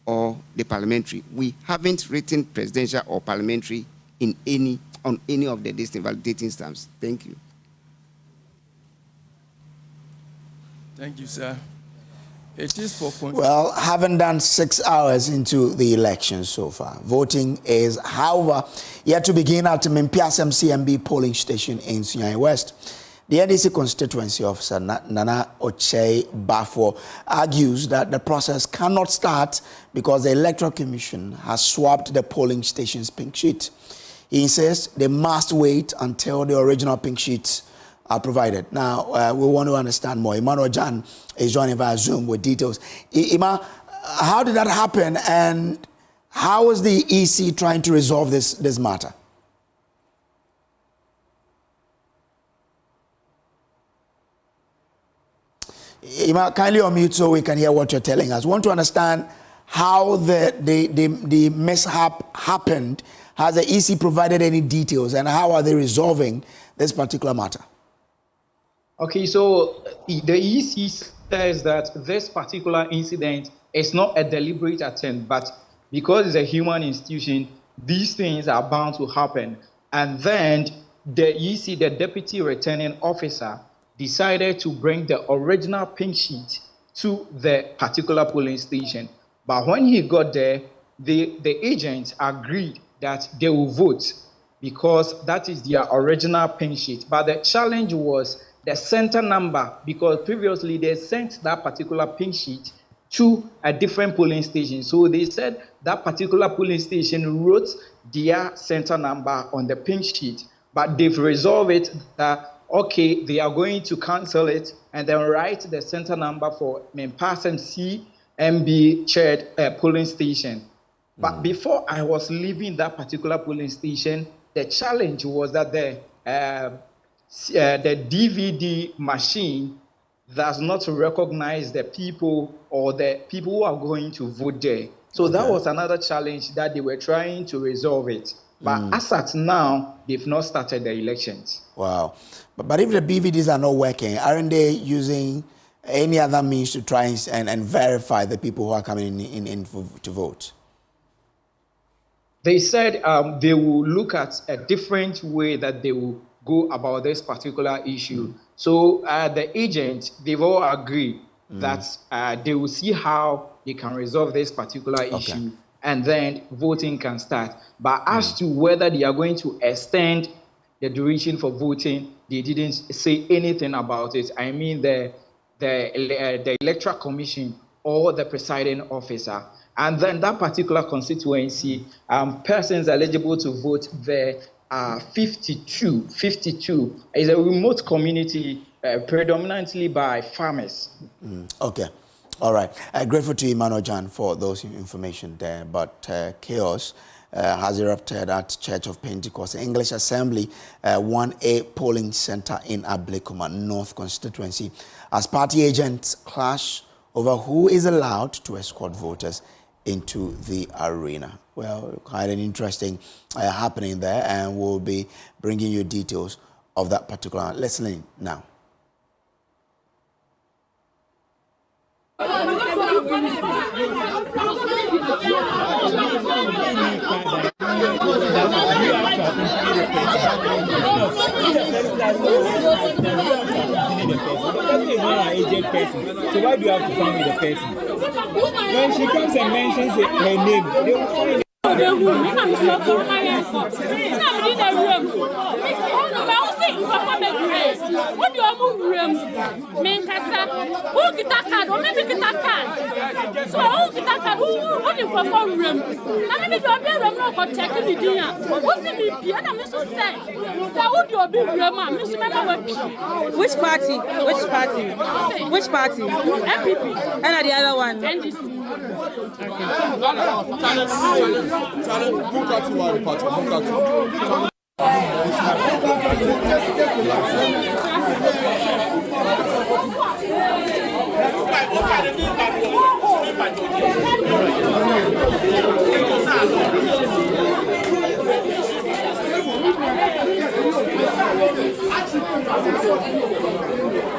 or the parliamentary. We haven't written presidential or parliamentary on any of the distinct validating stamps. Thank you. Thank you, sir. It is for well, haven't done 6 hours into the election so far. Voting is, however, yet to begin at Mimpiasem CMB polling station in Sunyani West. The NDC constituency officer, Nana Ochei Bafo, argues that the process cannot start because the Electoral Commission has swapped the polling station's pink sheet. He insists they must wait until the original pink sheets are provided. Now, we want to understand more. Emmanuel Jan is joining via Zoom with details. Ima, how did that happen, and how is the EC trying to resolve this matter? Ima, kindly unmute so we can hear what you're telling us. We want to understand how the mishap happened. Has the EC provided any details, and how are they resolving this particular matter? Okay, so the EC says that this particular incident is not a deliberate attempt, but because it's a human institution, these things are bound to happen. And then the EC, the deputy returning officer, decided to bring the original pink sheet to the particular polling station. But when he got there, the agents agreed that they will vote because that is their original pink sheet. But the challenge was the center number, because previously they sent that particular pink sheet to a different polling station. So they said that particular polling station wrote their center number on the pink sheet, but they've resolved it that, okay, they are going to cancel it and then write the center number for Mempasem CMB chaired polling station. But before I was leaving that particular polling station, the challenge was that the DVD machine does not recognize the people or the people who are going to vote there. So that was another challenge that they were trying to resolve it. But as at now, they've not started the elections. Wow. But if the BVDs are not working, aren't they using any other means to try and verify the people who are coming in to vote? They said they will look at a different way that they will go about this particular issue. So the agents, they've all agreed that they will see how they can resolve this particular issue, and then voting can start. But as to whether they are going to extend the duration for voting, they didn't say anything about it. I mean the Electoral Commission or the presiding officer. And then that particular constituency, persons eligible to vote there are 52. 52 is a remote community predominantly by farmers. Okay. All right. Grateful to Emmanuel Jan for those information there. But chaos has erupted at Church of Pentecost English Assembly 1A polling center in Ablekuma North constituency as party agents clash over who is allowed to escort voters into the arena. Well, quite an interesting happening there, and we'll be bringing you details of that particular. Let's listen now. So why do you have to find with the person? When she comes and mentions her name, they will find it. What do you move rooms? Men Cassa, who get that card or maybe get that card? So who get that card? Who do you perform room? I mean, you're very well for checking the dinner. What's the BP? And I'm just saying, who do you be room? Which party? Which party? Which party? MPP. And the other one? NDC.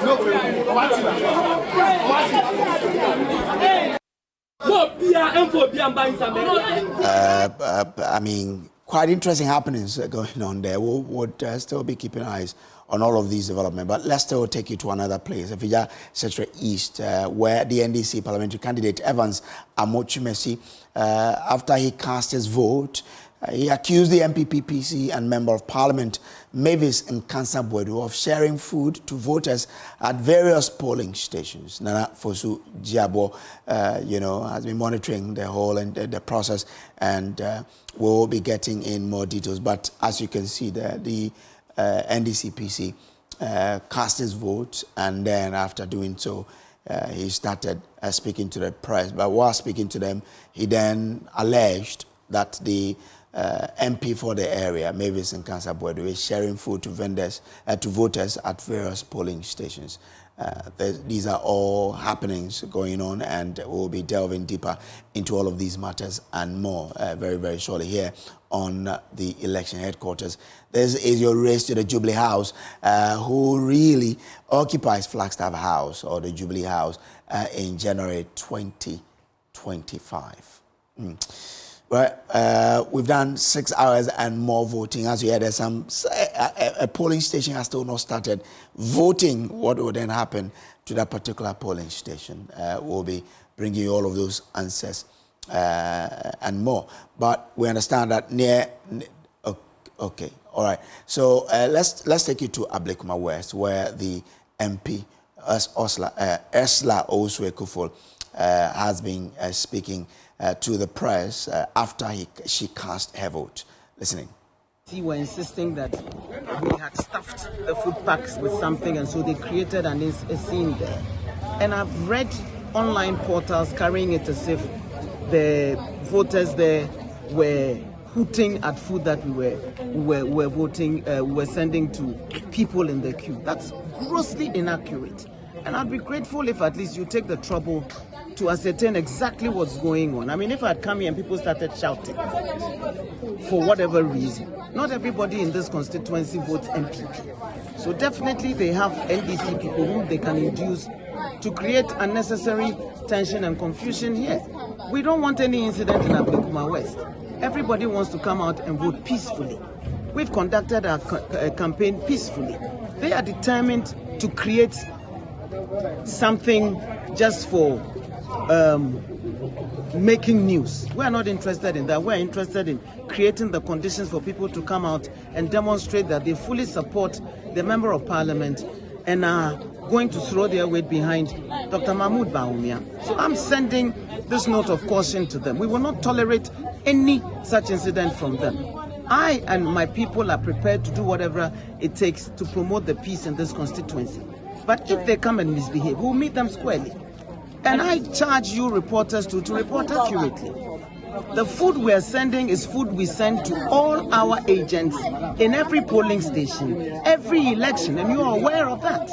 No, I mean, quite interesting happenings going on there. We would still be keeping eyes on all of these developments. But let's still take you to another place, Afija Central East, where the NDC parliamentary candidate Evans Amochumesi, after he cast his vote, he accused the MPP-PC and Member of Parliament Mavis Nkansa-Boadu of sharing food to voters at various polling stations. Nana Fosu Jiabo, has been monitoring the whole and the process, and we'll be getting in more details. But as you can see there, the NDC-PC cast his vote, and then after doing so, he started speaking to the press. But while speaking to them, he then alleged that the MP for the area, Mavis Nkansa-Boadu, is sharing food to vendors, to voters at various polling stations. These are all happenings going on, and we'll be delving deeper into all of these matters and more very, very shortly here on the election headquarters. This is your race to the Jubilee House, who really occupies Flagstaff House or the Jubilee House in January 2025. Well, we've done 6 hours and more voting. As you heard, there's a polling station has still not started voting. What will then happen to that particular polling station? We'll be bringing you all of those answers and more. But we understand that okay, all right. So let's take you to Ablekuma West, where the MP Ursula Osue-Kuffour has been speaking to the press after she cast her vote. Listening. We were insisting that we had stuffed the food packs with something, and so they created a scene there. And I've read online portals carrying it as if the voters there were hooting at food that we were voting, we were sending to people in the queue. That's grossly inaccurate. And I'd be grateful if at least you take the trouble to ascertain exactly what's going on. I mean, if I'd come here and people started shouting for whatever reason, not everybody in this constituency votes MPP. So definitely they have NDC people whom they can induce to create unnecessary tension and confusion here. We don't want any incident in Ablekuma West. Everybody wants to come out and vote peacefully. We've conducted our campaign peacefully. They are determined to create something just for making news. We're not interested in that. We're interested in creating the conditions for people to come out and demonstrate that they fully support the Member of Parliament and are going to throw their weight behind Dr. Mahmoud Bawumia. So I'm sending this note of caution to them. We will not tolerate any such incident from them. I and my people are prepared to do whatever it takes to promote the peace in this constituency. But if they come and misbehave, we'll meet them squarely. And I charge you reporters to report accurately. The food we are sending is food we send to all our agents in every polling station, every election, and you are aware of that.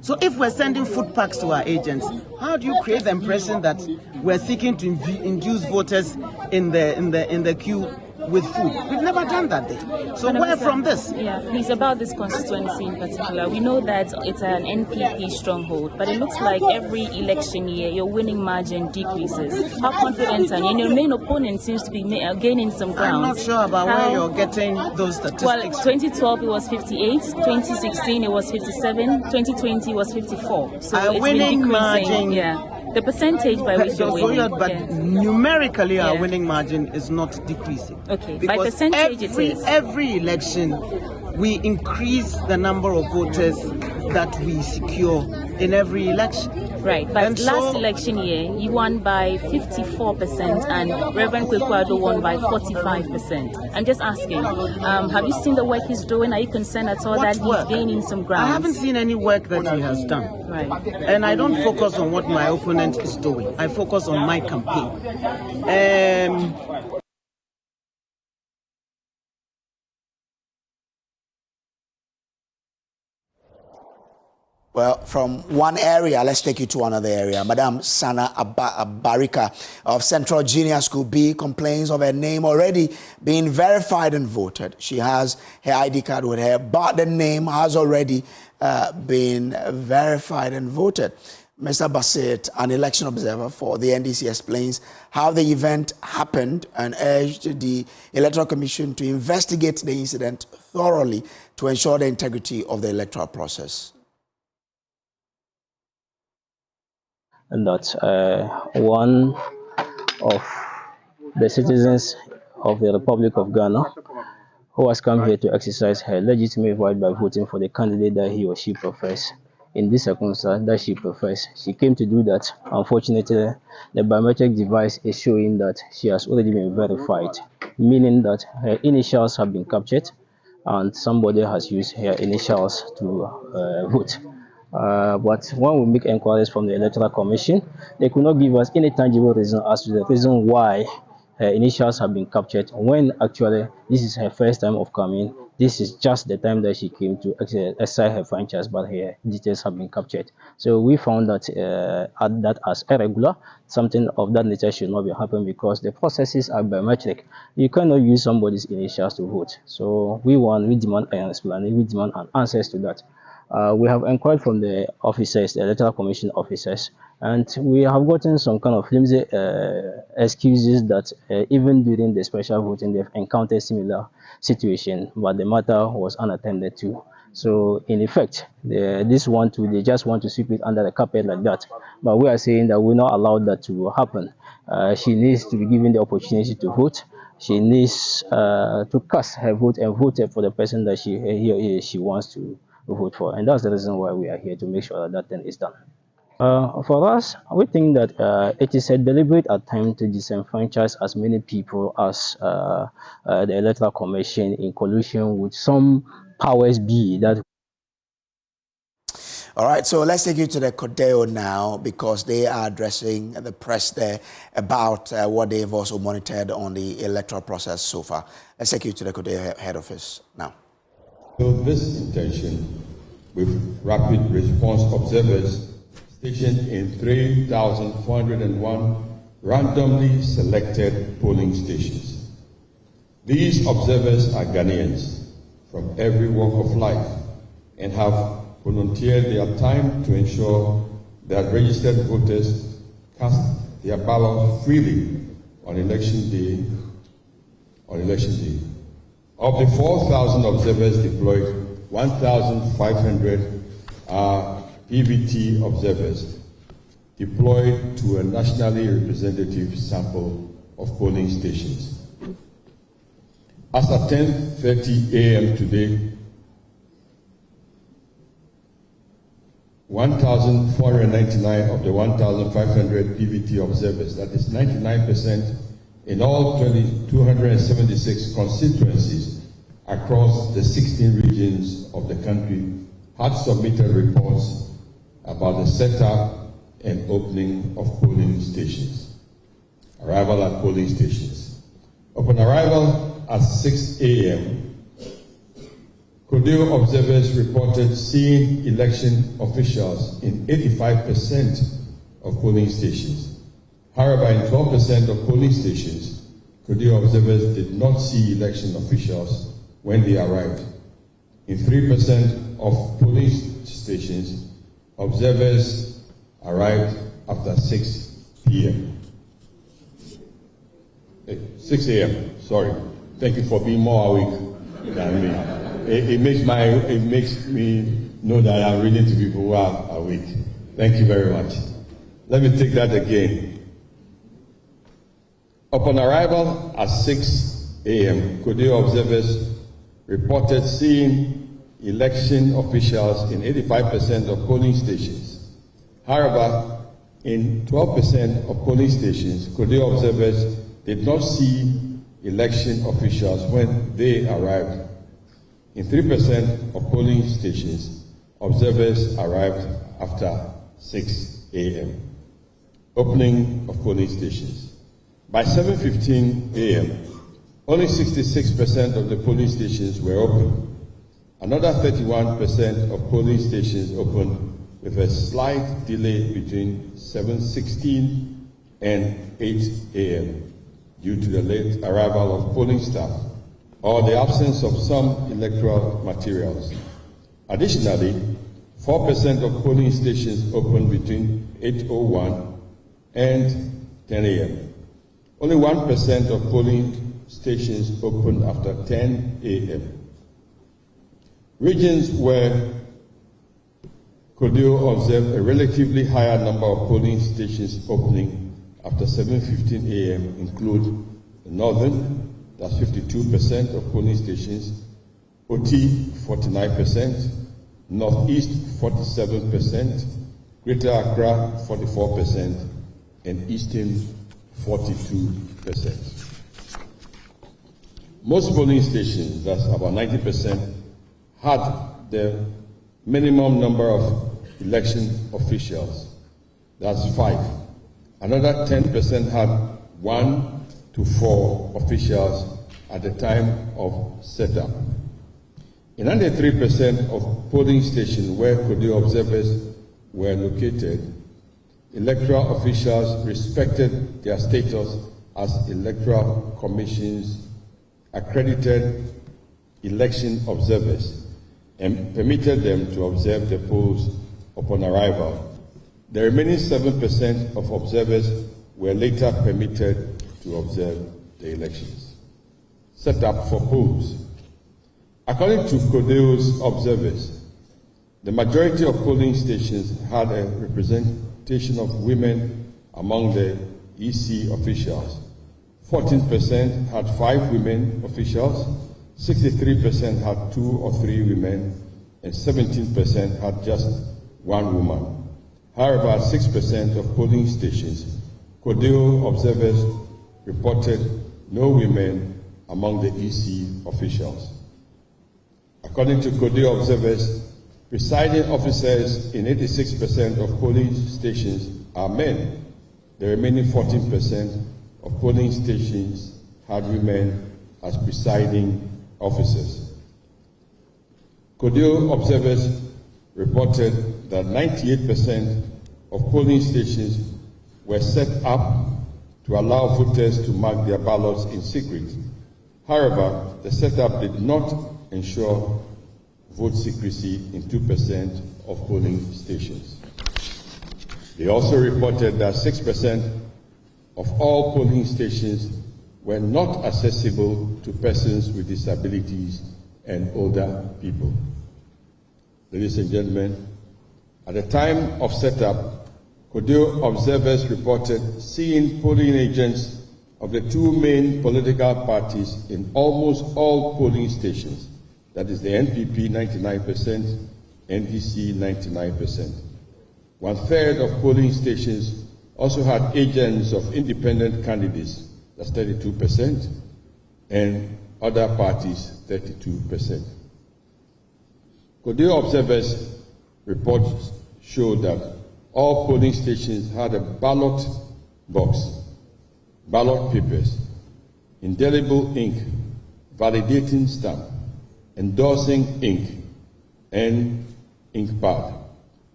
So if we're sending food packs to our agents, how do you create the impression that we're seeking to induce voters in the queue with food? We've never done that there. So where from this? Yeah, please, about this constituency in particular. We know that it's an NPP stronghold, but it looks like every election year your winning margin decreases. How confident are you? And your main opponent seems to be gaining some ground. I'm not sure about where you're getting those statistics. Well, 2012 it was 58, 2016 it was 57, 2020 was 54. So it's winning been decreasing. Margin. Yeah. The percentage by which you're winning. But numerically, our winning margin is not decreasing. Okay, because by percentage it is. Every election, we increase the number of voters that we secure in every election. Right, but last election year, you won by 54% and Reverend Kwekwado won by 45%. I'm just asking, have you seen the work he's doing? Are you concerned at all that he's gaining some ground? I haven't seen any work that he has done. Right. And I don't focus on what my opponent is doing. I focus on my campaign. Well, from one area, let's take you to another area. Madam Sana Abarika of Central Junior School B complains of her name already being verified and voted. She has her ID card with her, but the name has already been verified and voted. Mr. Bassett, an election observer for the NDC, explains how the event happened and urged the Electoral Commission to investigate the incident thoroughly to ensure the integrity of the electoral process. And that one of the citizens of the Republic of Ghana who has come here to exercise her legitimate right by voting for the candidate that he or she prefers. In this circumstance that she prefers, she came to do that. Unfortunately, the biometric device is showing that she has already been verified, meaning that her initials have been captured and somebody has used her initials to vote. But when we make inquiries from the Electoral Commission, they could not give us any tangible reason as to the reason why her initials have been captured, when actually this is her first time of coming. This is just the time that she came to exercise her franchise, but her details have been captured. So we found that that as irregular. Something of that nature should not be happening because the processes are biometric. You cannot use somebody's initials to vote. So we demand an explanation, we demand an answer to that. We have inquired from the officers, the Electoral Commission officers, and we have gotten some kind of flimsy excuses that even during the special voting, they've encountered similar situation, but the matter was unattended to. So in effect, they just want to sweep it under the carpet like that. But we are saying that we not allow that to happen. She needs to be given the opportunity to vote. She needs to cast her vote and vote for the person that she wants to vote for. And that's the reason why we are here, to make sure that that thing is done. For us, we think that it is a deliberate attempt to disenfranchise as many people as the Electoral Commission, in collusion with some powers be that. All right, so let's take you to the CODEO now, because they are addressing the press there about what they've also monitored on the electoral process so far. Let's take you to the CODEO head office now. So this intention, with rapid response observers stationed in 3,401 randomly selected polling stations. These observers are Ghanaians from every walk of life and have volunteered their time to ensure that registered voters cast their ballot freely on election day. Of the 4,000 observers deployed, 1,500 are PVT observers deployed to a nationally representative sample of polling stations. As at 10:30 a.m. today, 1,499 of the 1,500 PVT observers, that is 99% in all 276 constituencies across the 16 regions of the country, had submitted reports about the setup and opening of polling stations. Arrival at polling stations. Upon arrival at 6 a.m., CODEO observers reported seeing election officials in 85% of polling stations. However, in 12% of polling stations, CODEO observers did not see election officials when they arrived. In 3% of polling stations, observers arrived after 6 p.m. 6 a.m., sorry. Thank you for being more awake than me. It makes me know that I'm reading to people who are awake. Thank you very much. Let me take that again. Upon arrival at 6 a.m., CODEO observers reported seeing election officials in 85% of polling stations. However, in 12% of polling stations, CODEO observers did not see election officials when they arrived. In 3% of polling stations, observers arrived after 6 a.m. Opening of polling stations. By 7:15 a.m., only 66% of the polling stations were open. Another 31% of polling stations opened with a slight delay between 7:16 and 8 a.m. due to the late arrival of polling staff or the absence of some electoral materials. Additionally, 4% of polling stations opened between 8:01 and 10 a.m. Only 1% of polling stations opened after 10 a.m. Regions where CODEO observed a relatively higher number of polling stations opening after 7:15 a.m. include the Northern, that's 52% of polling stations, OT 49%, Northeast 47%, Greater Accra 44%, and Eastern 42%. Most polling stations, that's about 90%, had the minimum number of election officials, that's 5. Another 10% had 1 to 4 officials at the time of setup. In 93% of polling stations where CODEO observers were located, electoral officials respected their status as Electoral Commission's accredited election observers and permitted them to observe the polls upon arrival. The remaining 7% of observers were later permitted to observe the elections. Set up for polls. According to CODEO's observers, the majority of polling stations had a representation of women among the EC officials. 14% had 5 women officials, 63% had 2 or 3 women, and 17% had just 1 woman. However, 6% of polling stations, CODEO observers reported no women among the EC officials. According to CODEO observers, presiding officers in 86% of polling stations are men. The remaining 14% of polling stations had women as presiding officers. CODEO observers reported that 98% of polling stations were set up to allow voters to mark their ballots in secret. However, the setup did not ensure vote secrecy in 2% of polling stations. They also reported that 6% of all polling stations were not accessible to persons with disabilities and older people. Ladies and gentlemen, at the time of setup, CODEO observers reported seeing polling agents of the 2 main political parties in almost all polling stations, that is the NPP 99%, NDC 99%. 1/3 of polling stations also had agents of independent candidates, that's 32%, and other parties 32%. CODEO observers' reports show that all polling stations had a ballot box, ballot papers, indelible ink, validating stamp, endorsing ink, and ink pad,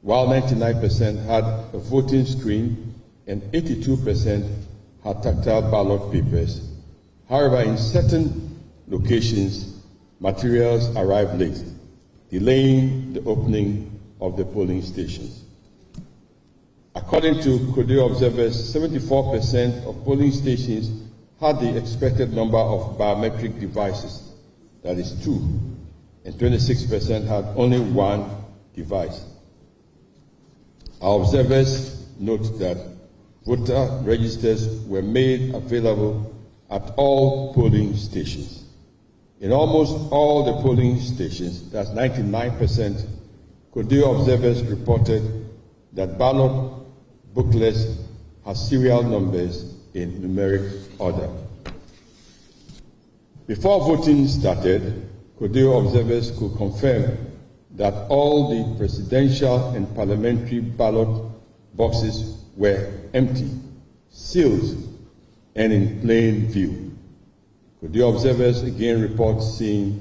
while 99% had a voting screen and 82% had tactile ballot papers. However, in certain locations, materials arrived late, delaying the opening of the polling stations. According to CODEO observers, 74% of polling stations had the expected number of biometric devices, that is 2, and 26% had only 1 device. Our observers note that voter registers were made available at all polling stations. In almost all the polling stations, that's 99%, CODEO observers reported that ballot booklets had serial numbers in numeric order. Before voting started, CODEO observers could confirm that all the presidential and parliamentary ballot boxes were empty, sealed, and in plain view. CODEO observers again report seeing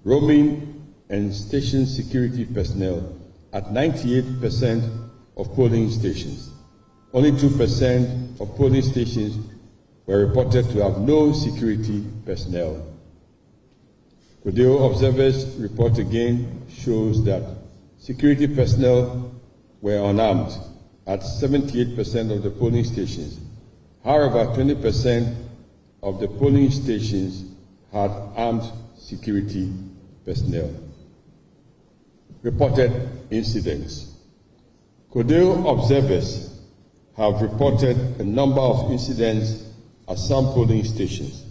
roaming and station security personnel at 98% of polling stations. Only 2% of polling stations were reported to have no security personnel. CODEO observers' report again shows that Security personnel were unarmed at 78% of the polling stations. However, 20% of the polling stations had armed security personnel. Reported incidents. CODEO observers have reported a number of incidents at some polling stations.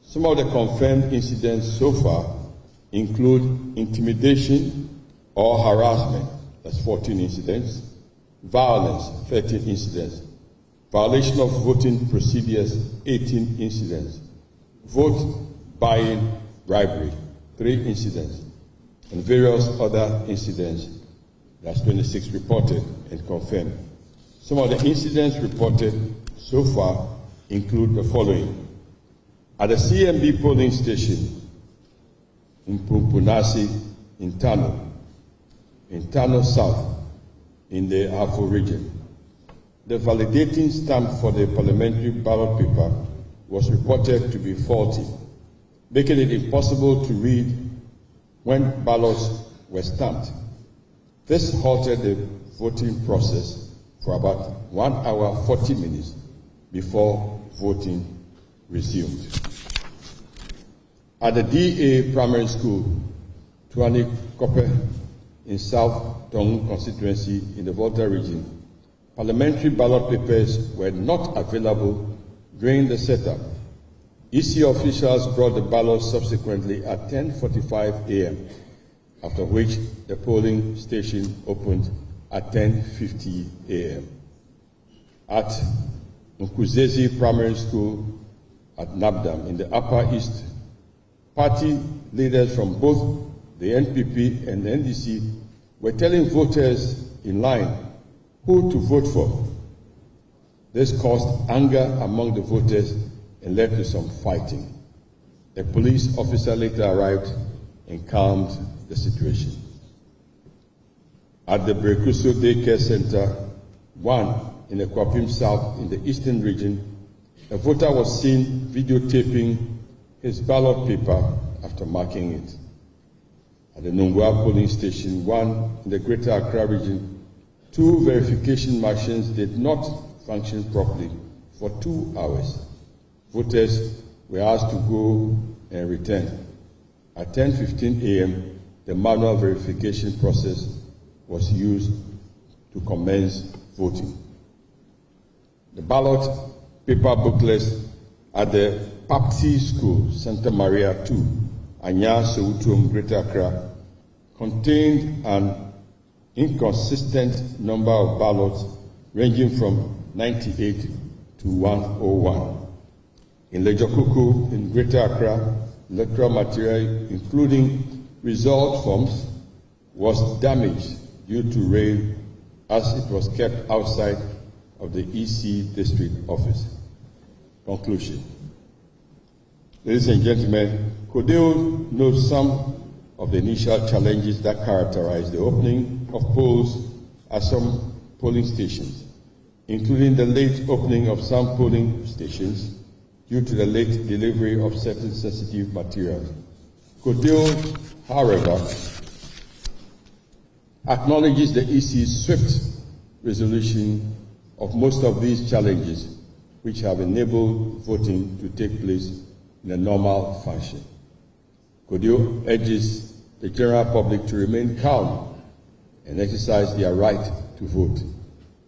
Some of the confirmed incidents so far include intimidation or harassment, that's 14 incidents, violence, 13 incidents, violation of voting procedures, 18 incidents, vote buying, bribery, 3 incidents, and various other incidents, that's 26 reported and confirmed. Some of the incidents reported so far include the following. At the CMB polling station in Pumpunasi, in Tano South, in the Afo region, the validating stamp for the parliamentary ballot paper was reported to be faulty, making it impossible to read when ballots were stamped. This halted the voting process for about 1 hour 40 minutes before voting resumed. At the DA Primary School, Tuani Kope, in South Tong constituency in the Volta region, parliamentary ballot papers were not available during the setup. EC officials brought the ballots subsequently at 10:45 a.m., after which the polling station opened at 10:50 a.m. At Nkuzezi Primary School at Nabdam in the Upper East, party leaders from both the NPP and the NDC were telling voters in line who to vote for. This caused anger among the voters and led to some fighting. A police officer later arrived and calmed the situation. At the Brekuso Daycare Center, 1 in the Kintampo South in the Eastern region, a voter was seen videotaping his ballot paper after marking it. At the Nungwa polling station, 1 in the Greater Accra region, 2 verification machines did not function properly for 2 hours. Voters were asked to go and return. At 10:15 a.m., the manual verification process was used to commence voting. The ballot paper booklets at the Papsi School, Santa Maria 2, Anya Sewutum, Greater Accra, contained an inconsistent number of ballots ranging from 98 to 101. In Lejokuku, in Greater Accra, electoral material, including result forms, was damaged due to rain as it was kept outside of the EC district office. Conclusion. Ladies and gentlemen, CODEO knows some of the initial challenges that characterize the opening of polls at some polling stations, including the late opening of some polling stations due to the late delivery of certain sensitive materials. CODEO, however, acknowledges the EC's swift resolution of most of these challenges, which have enabled voting to take place in a normal fashion. CODEO urges the general public to remain calm and exercise their right to vote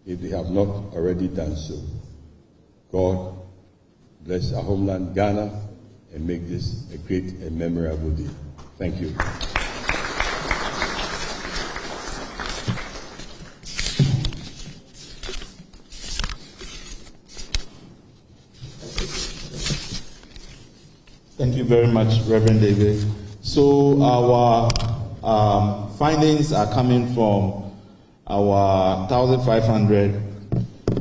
if they have not already done so. God bless our homeland, Ghana, and make this a great and memorable day. Thank you. Thank you very much, Reverend David. So our findings are coming from our 1,500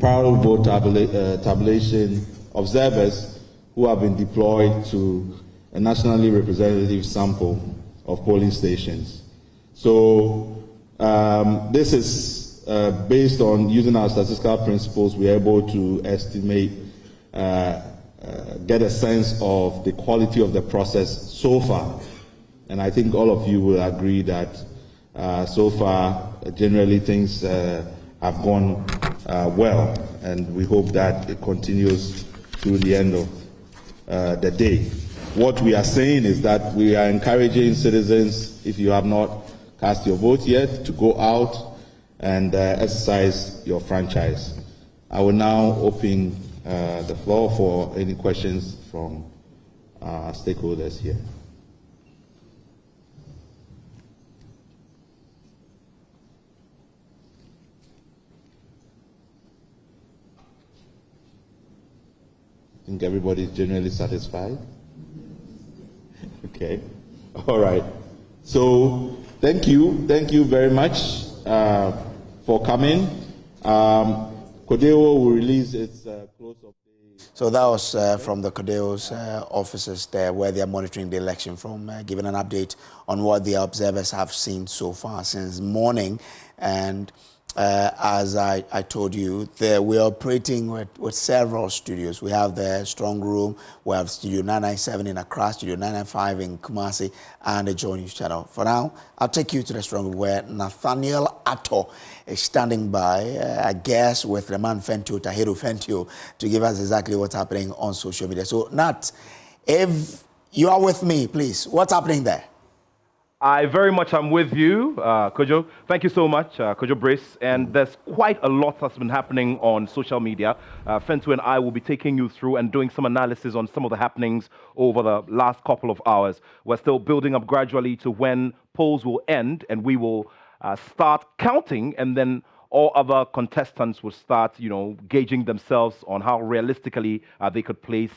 parallel vote tabulation observers who have been deployed to a nationally representative sample of polling stations. So this is based on using our statistical principles, we're able to estimate, get a sense of the quality of the process so far. And I think all of you will agree that So far, generally things have gone well, and we hope that it continues through the end of the day. What we are saying is that we are encouraging citizens, if you have not cast your vote yet, to go out and exercise your franchise. I will now open the floor for any questions from stakeholders here. I think everybody is generally satisfied. Okay. All right. So thank you very much for coming. CODEO will release its close of the... So that was from the CODEO's offices there, where they are monitoring the election, from giving an update on what the observers have seen so far since morning. And as I told you, we're operating with several studios. We have the Strong Room, we have Studio 997 in Accra, Studio 995 in Kumasi, and the Joy News Channel. For now, I'll take you to the Strong Room, where Nathaniel Atto is standing by, I guess, with Reman Fentio, Tahiru Fentio, to give us exactly what's happening on social media. So, Nat, if you are with me, please, what's happening there? I very much am with you, Kojo. Thank you so much, Kojo Brice. And there's quite a lot that's been happening on social media. Fentu and I will be taking you through and doing some analysis on some of the happenings over the last couple of hours. We're still building up gradually to when polls will end, and we will start counting, and then all other contestants will start, gauging themselves on how realistically they could place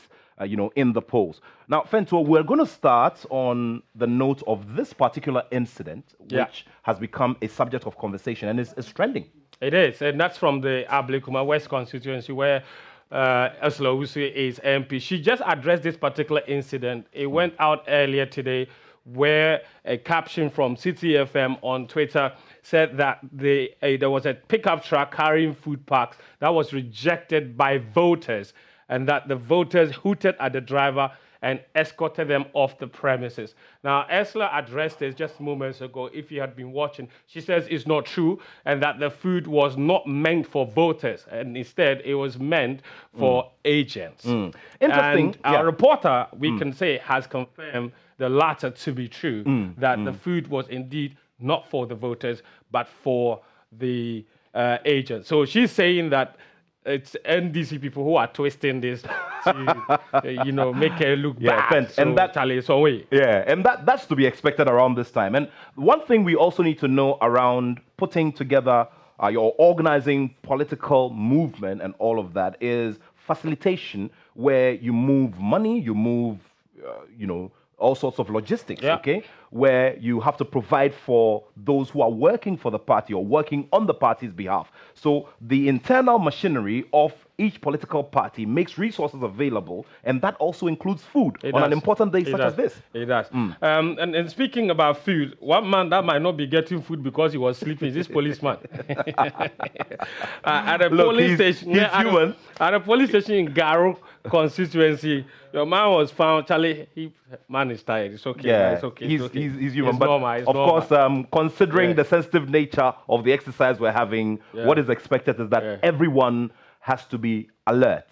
in the polls. Now, Fento, we're going to start on the note of this particular incident, which has become a subject of conversation and is trending. It is, and that's from the Ablekuma West constituency, where Ursula Owusu is MP. She just addressed this particular incident. It went out earlier today, where a caption from City FM on Twitter said that there was a pickup truck carrying food packs that was rejected by voters, and that the voters hooted at the driver and escorted them off the premises. Now, Ursula addressed this just moments ago. If you had been watching, she says it's not true, and that the food was not meant for voters, and instead it was meant for agents. Interesting. And our reporter, we can say, has confirmed the latter to be true, that the food was indeed not for the voters, but for the agents. So she's saying that it's NDC people who are twisting this to, make it look bad. And that's to be expected around this time. And one thing we also need to know around putting together your organizing political movement and all of that is facilitation, where you move money, you move, all sorts of logistics, okay? Where you have to provide for those who are working for the party or working on the party's behalf. So the internal machinery of each political party makes resources available, and that also includes food on an important day such as this. It does. And speaking about food, one man that might not be getting food because he was sleeping is this policeman. At a polling station, at a police station in Garo constituency, your man was found. Charlie, man is tired. It's okay. Yeah, it's okay. He's human. It's but normal, it's of normal. course, considering the sensitive nature of the exercise we're having, what is expected is that everyone has to be alert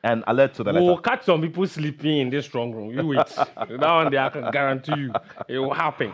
and alert to the letter. We'll catch some people sleeping in this strong room. You wait. That one day I can guarantee you it will happen.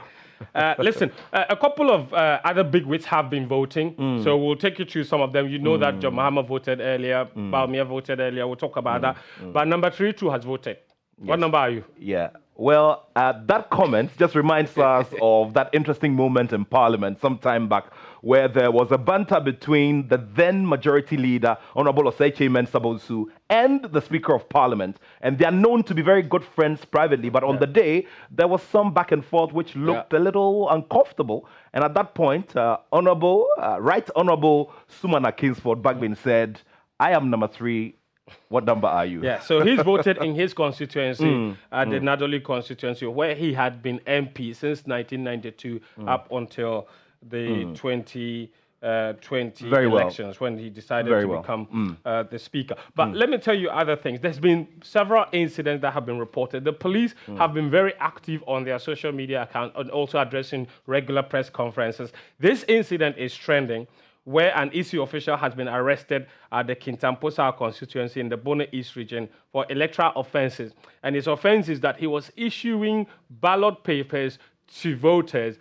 Listen, a couple of other bigwigs have been voting, so we'll take you through some of them. You know that John Mahama voted earlier, Balmia voted earlier. We'll talk about that. But number 3 too has voted. What number are you? Yeah. Well, that comment just reminds us of that interesting moment in Parliament some time back, where there was a banter between the then majority leader, Honorable Oseiche Mensah-Bonsu, and the Speaker of Parliament. And they are known to be very good friends privately, but on the day, there was some back and forth which looked a little uncomfortable. And at that point, Right Honorable Sumana Kingsford Bagbin said, "I am number 3. What number are you?" Yeah, so he's voted in his constituency, the Nadoli constituency, where he had been MP since 1992 up until the 2020 Very well. elections when he decided Very to well. become the speaker. But let me tell you other things. There's been several incidents that have been reported. The police have been very active on their social media account and also addressing regular press conferences. This incident is trending, where an EC official has been arrested at the Kintampo South constituency in the Bono East region for electoral offences. And his offence is that he was issuing ballot papers to voters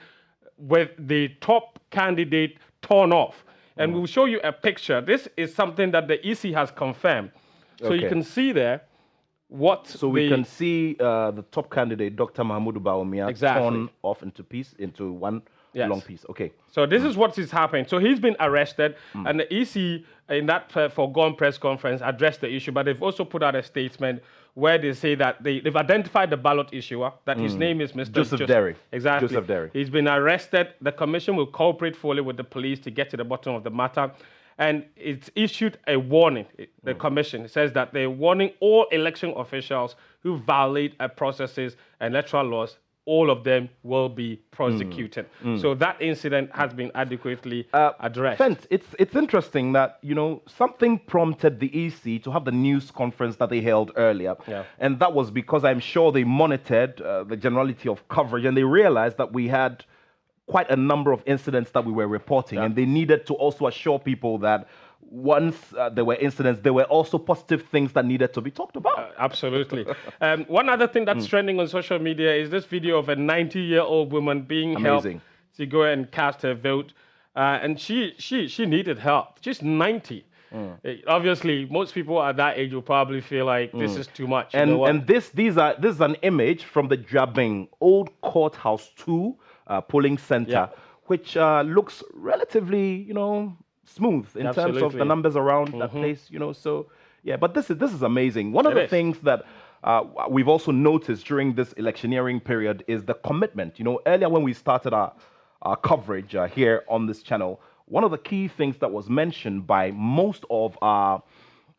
with the top candidate torn off. And we'll show you a picture. This is something that the EC has confirmed. So you can see there what we can see the top candidate, Dr. Mahmoud Bawumia, torn off into one long piece. Okay. So this is what is happening. So he's been arrested, and the EC in that foregone press conference addressed the issue, but they've also put out a statement where they say that they've identified the ballot issuer, that his name is Mr. Joseph Derry. Exactly. Joseph Derry. He's been arrested. The commission will cooperate fully with the police to get to the bottom of the matter. And it's issued a warning, the commission. It says that they're warning all election officials who violate processes and electoral laws. All of them will be prosecuted. So that incident has been adequately addressed. Fent, it's interesting that, you know, something prompted the EC to have the news conference that they held earlier. And that was because I'm sure they monitored the generality of coverage and they realized that we had quite a number of incidents that we were reporting, and they needed to also assure people that once there were incidents, there were also positive things that needed to be talked about. Absolutely. One other thing that's trending on social media is this video of a 90-year-old woman being helped to go and cast her vote, and she needed help. She's 90. Obviously, most people at that age will probably feel like this is too much. And this is an image from the Jabing Old Courthouse 2 polling center, which looks relatively, you know, smooth in terms of the numbers around that place, you know. So yeah, but this is amazing. One of the things that we've also noticed during this electioneering period is the commitment. You know, earlier when we started our coverage here on this channel, one of the key things that was mentioned by most of our,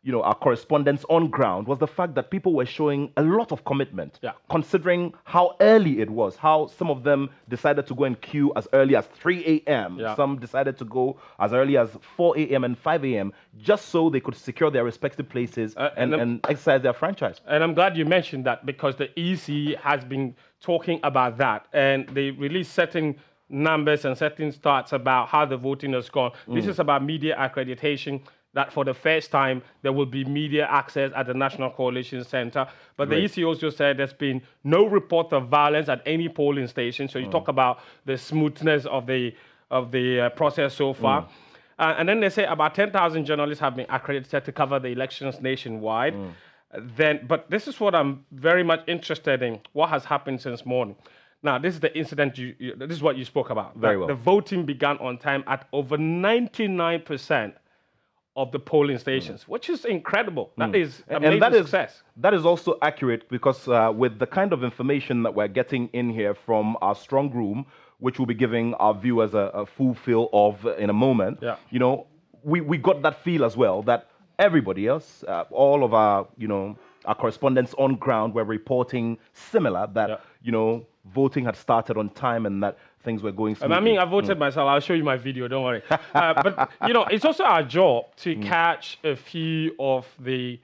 you know, our correspondents on ground was the fact that people were showing a lot of commitment, considering how early it was, how some of them decided to go and queue as early as 3 a.m. Some decided to go as early as 4 a.m. and 5 a.m. just so they could secure their respective places and exercise their franchise. And I'm glad you mentioned that, because the EC has been talking about that, and they released certain numbers and certain stats about how the voting has gone. This is about media accreditation, that for the first time there will be media access at the National Coalition Center. But the EC also said there's been no report of violence at any polling station. So you talk about the smoothness of the process so far. And then they say about 10,000 journalists have been accredited to cover the elections nationwide. But this is what I'm very much interested in, what has happened since morning. Now, this is the incident, this is what you spoke about. Very well. The voting began on time at over 99% of the polling stations, which is incredible. That is amazing success. That is also accurate, because with the kind of information that we're getting in here from our strong room, which we'll be giving our viewers a full feel of in a moment, you know, we got that feel as well, that everybody else, all of our, you know, our correspondents on ground were reporting similar, that, you know, voting had started on time and that things were going smoothly. I mean, I voted myself. I'll show you my video, don't worry. But, you know, it's also our job to catch a few of the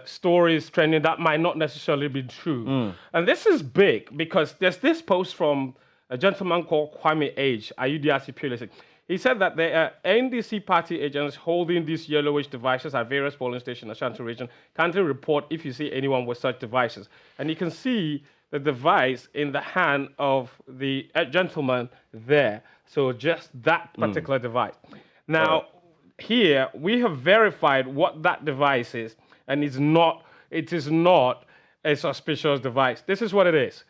stories trending that might not necessarily be true. And this is big, because there's this post from a gentleman called Kwame Age, Ayudiasi Pulisic. He said that there are NDC party agents holding these yellowish devices at various polling stations in the Ashanti region. Kindly report if you see anyone with such devices. And you can see the device in the hand of the gentleman there. So just that particular device. Now, here we have verified what that device is, and it is not a suspicious device. This is what it is.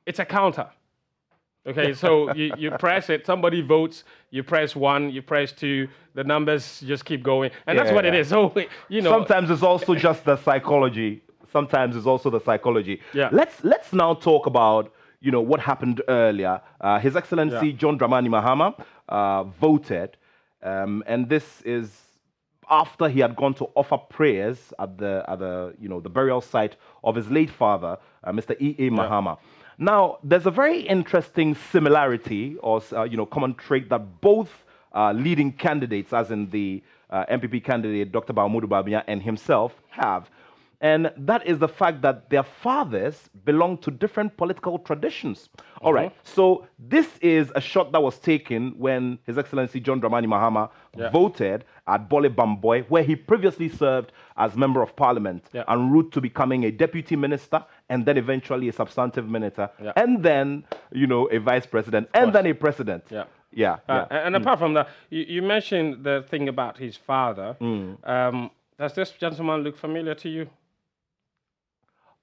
It's a counter. Okay, so you press it, somebody votes, you press 1, you press 2, the numbers just keep going, and that's what it is. So, you know, sometimes it's also just the psychology. Sometimes it's also the psychology. Let's now talk about, you know, what happened earlier. His Excellency John Dramani Mahama voted, and this is after he had gone to offer prayers at the you know, the burial site of his late father, Mr. E.A. Mahama. Now, there's a very interesting similarity or, you know, common trait that both leading candidates, as in the MPP candidate, Dr. Baumudu Babia, and himself have. And that is the fact that their fathers belong to different political traditions. All right, so this is a shot that was taken when His Excellency John Dramani Mahama voted at Bole Bamboy, where he previously served as Member of Parliament en route to becoming a Deputy Minister and then eventually a substantive minister and then, you know, a Vice President and then a President. And apart from that, you mentioned the thing about his father. Does this gentleman look familiar to you?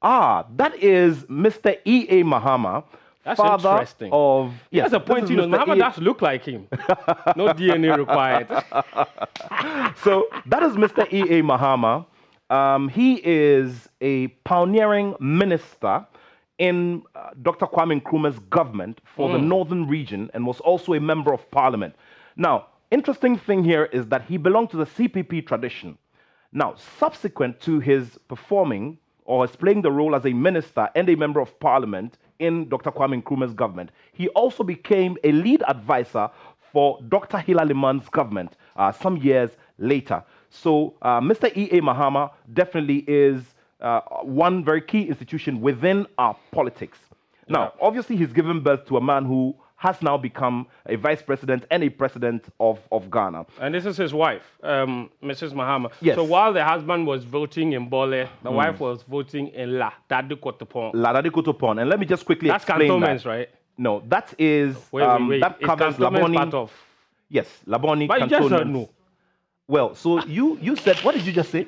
That is Mr. E.A. Mahama, That's father interesting. of... Yes, a point, you know, Mahama does look like him. No DNA required. So that is Mr. E.A. Mahama. He is a pioneering minister in Dr. Kwame Nkrumah's government for the northern region and was also a member of parliament. Now, interesting thing here is that he belonged to the CPP tradition. Now, subsequent to his performing or is playing the role as a minister and a member of parliament in Dr. Kwame Nkrumah's government, he also became a lead advisor for Dr. Hilary Mann's government some years later. So Mr. E.A. Mahama definitely is one very key institution within our politics. Now, obviously, he's given birth to a man who has now become a vice president and a president of Ghana. And this is his wife, Mrs. Mahama. Yes. So while the husband was voting in Bole, the wife was voting in La Dadi Kotopon. La Dadi Kotopon. And let me just quickly explain Cantonments, that. right? No, that is... Wait. That covers Cantonments Laboni. part of... Yes, Laboni, But you just said no. Well, so you said, what did you just say?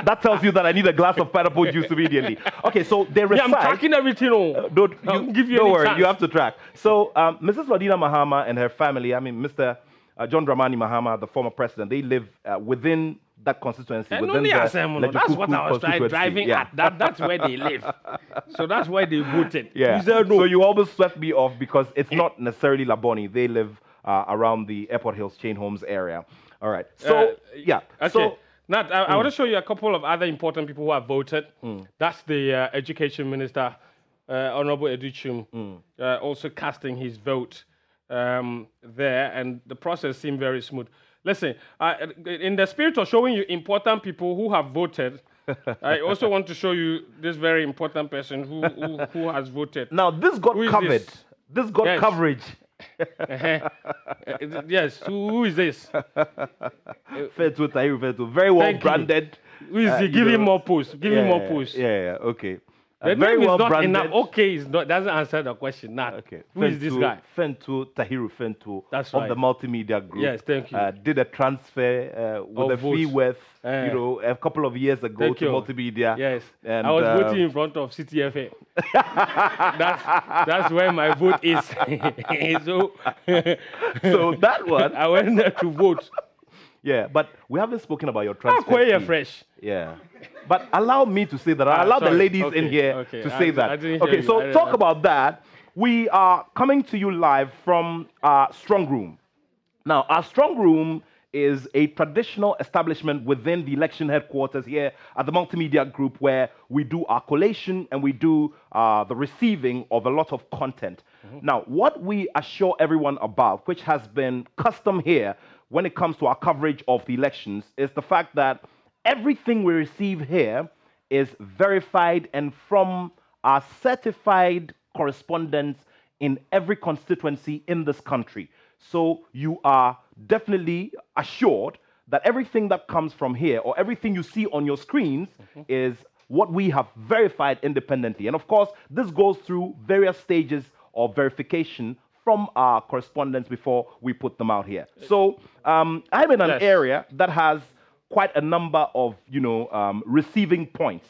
That tells you that I need a glass of pineapple juice immediately. Okay, so they reside... I'm tracking everything. Don't give you don't any worry, chance. you have to track. So Mrs. Ladina Mahama and her family, I mean, Mr. John Dramani Mahama, the former president, they live within that constituency. And within that's what I was driving at. That's where they live. So that's where they voted. Yeah. You said no. So you almost swept me off because it's not necessarily Laboni. They live around the Airport Hills Chain Homes area. All right. So, yeah. Okay. So, Nat, I want to show you a couple of other important people who have voted. That's the Education Minister, Honorable Iddrisu, also casting his vote there, and the process seemed very smooth. Listen, in the spirit of showing you important people who have voted, I also want to show you this very important person who has voted. Now, this got covered. This got coverage. Yes, who is this? Very well branded. Who is he? Give him more posts. Give him more posts. Yeah, okay. The very name well is not branded. enough. Okay, doesn't answer the question. Now, who is this guy? Fentu Tahiru Fentu That's of right. the multimedia group. Yes, thank you. Did a transfer with Of a fee votes. worth, a couple of years ago Thank to you. multimedia. Yes, and, I was voting in front of CTFA. that's where my vote is. So that one, I went there to vote. Yeah, but we haven't spoken about your transfer. Quite fee. fresh. Yeah. But allow me to say that. I allow the ladies in here to say that. I didn't Okay, hear so you. talk about that. We are coming to you live from our strong room. Now, our strong room is a traditional establishment within the election headquarters here at the Multimedia Group where we do our collation and we do the receiving of a lot of content. Now, what we assure everyone about, which has been custom here when it comes to our coverage of the elections, is the fact that everything we receive here is verified and from our certified correspondents in every constituency in this country. So you are definitely assured that everything that comes from here or everything you see on your screens is what we have verified independently. And of course, this goes through various stages of verification from our correspondents before we put them out here. So I'm in an area that has quite a number of, receiving points.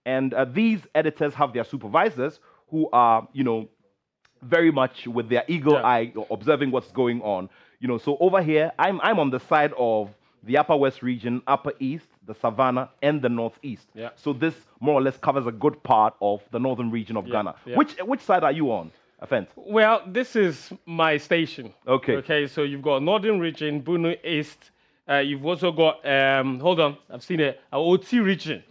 And these editors have their supervisors who are, very much with their eagle eye observing what's going on. So over here, I'm on the side of the Upper West region, Upper East, the Savannah, and the Northeast. Yeah. So this more or less covers a good part of the northern region of Ghana. Yeah. Which side are you on, Afent? Well, this is my station. Okay. Okay, so you've got Northern Region, Bunu East. You've also got, hold on, I've seen it, OT region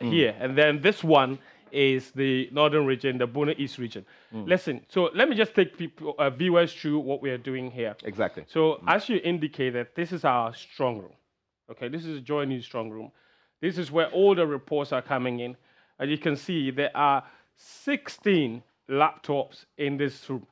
here. And then this one is the northern region, the Bono East region. Listen, so let me just take people, viewers through what we are doing here. Exactly. So as you indicated, this is our strong room. Okay, this is a Joy News strong room. This is where all the reports are coming in. And you can see there are 16 laptops in this room.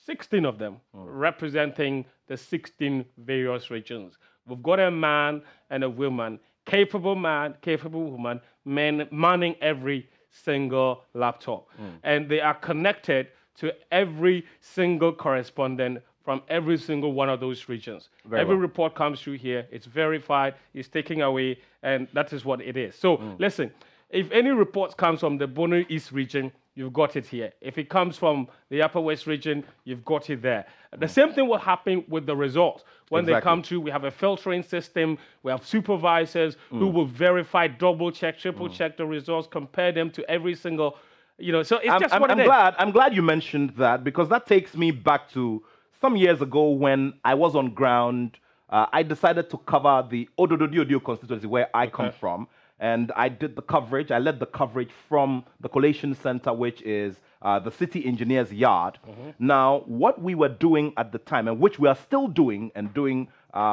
16 of them representing the 16 various regions. We've got a man and a woman, capable man, capable woman, men manning every single laptop. And they are connected to every single correspondent from every single one of those regions. Every report comes through here, it's verified, it's taken away, and that is what it is. So listen, if any reports comes from the Bono East region, you've got it here. If it comes from the Upper West region, you've got it there. The same thing will happen with the results. When they come through, we have a filtering system, we have supervisors who will verify, double check, triple check the results, compare them to every single, so it's just what it is. I'm glad you mentioned that, because that takes me back to some years ago when I was on ground. I decided to cover the Odododio constituency where I come from. And I did the coverage. I led the coverage from the collation center, which is the city engineer's yard. Now, what we were doing at the time, and which we are still doing, and doing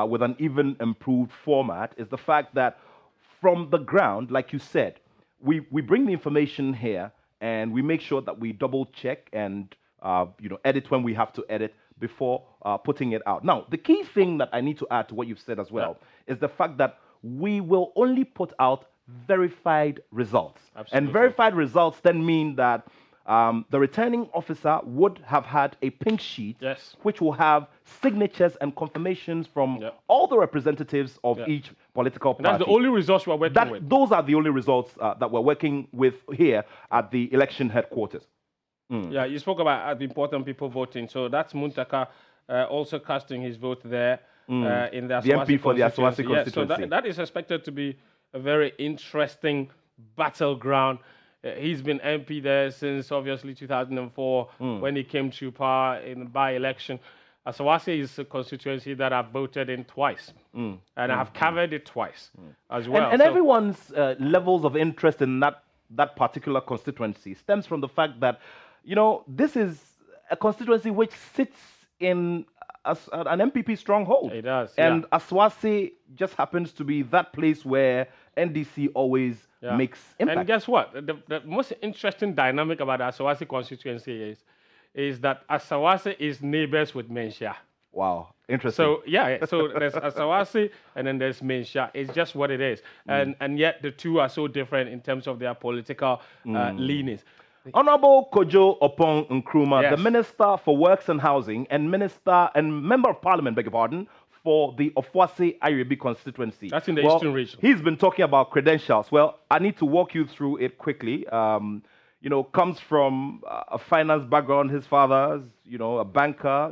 with an even improved format, is the fact that from the ground, like you said, we bring the information here, and we make sure that we double check and edit when we have to edit before putting it out. Now, the key thing that I need to add to what you've said as well is the fact that we will only put out verified results. Absolutely. And verified results then mean that the returning officer would have had a pink sheet, which will have signatures and confirmations from all the representatives of each political party. And that's the only results we're working with. Those are the only results that we're working with here at the election headquarters. Yeah, you spoke about the important people voting. So that's Muntaka also casting his vote there in the MP for the Asawasi constituency. So that is expected to be a very interesting battleground. He's been MP there since obviously 2004 when he came to power in the by-election. Asawasi is a constituency that I've voted in twice, and I have covered it twice as well. And everyone's levels of interest in that particular constituency stems from the fact that, this is a constituency which sits in an MPP stronghold. It does, and Asawasi just happens to be that place where NDC always makes impact. And guess what? The most interesting dynamic about the Asawasi constituency is that Asawasi is neighbors with Menchia. Wow, interesting. So so there's Asawasi and then there's Menchia. It's just what it is. And yet the two are so different in terms of their political leanings. Honorable Kojo Opong Nkrumah, the Minister for Works and Housing and Member of Parliament, beg your pardon, for the Ofuasi Ayrebi constituency. That's in the Eastern region. He's been talking about credentials. Well, I need to walk you through it quickly. Comes from a finance background. His father's, a banker,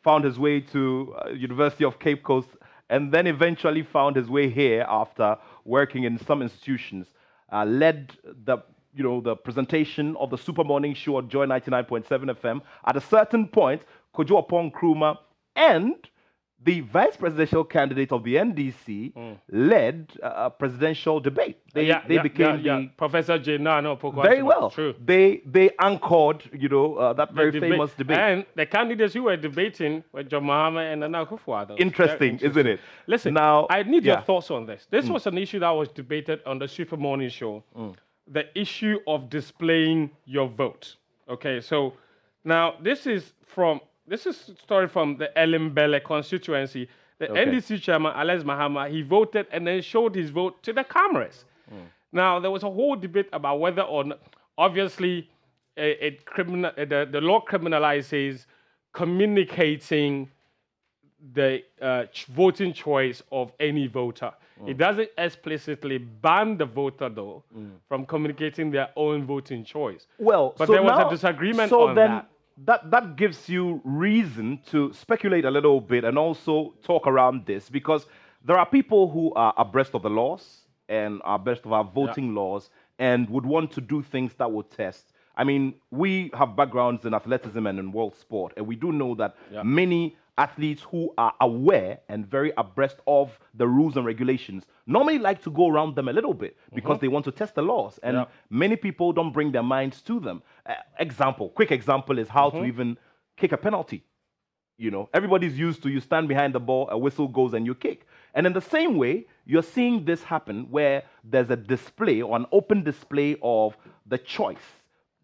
found his way to University of Cape Coast, and then eventually found his way here after working in some institutions. Led the presentation of the Super Morning Show on Joy 99.7 FM. At a certain point, Kojo Opong Nkrumah and the vice presidential candidate of the NDC led a presidential debate. They became Professor Jenano Pokwa. Very well. True. They anchored, that very famous debate. And the candidates who were debating were John Mahama and Nana Akufo-Addo. Interesting, isn't it? Listen, now I need your thoughts on this. This was an issue that was debated on the Super Morning Show. The issue of displaying your vote. Okay, so now this is a story from the Elimbele constituency. The NDC chairman, Alex Mahama, he voted and then showed his vote to the cameras. Now, there was a whole debate about whether or not, obviously, the law criminalizes communicating the voting choice of any voter. It doesn't explicitly ban the voter, though, from communicating their own voting choice. Well, but there was a disagreement on that. That gives you reason to speculate a little bit and also talk around this, because there are people who are abreast of the laws and are abreast of our voting laws and would want to do things that would test. I mean, we have backgrounds in athleticism and in world sport, and we do know that many athletes who are aware and very abreast of the rules and regulations normally like to go around them a little bit because they want to test the laws. And many people don't bring their minds to them. Quick example is how to even kick a penalty. You know, everybody's used to you stand behind the ball, a whistle goes and you kick. And in the same way, you're seeing this happen where there's a display or an open display of the choice,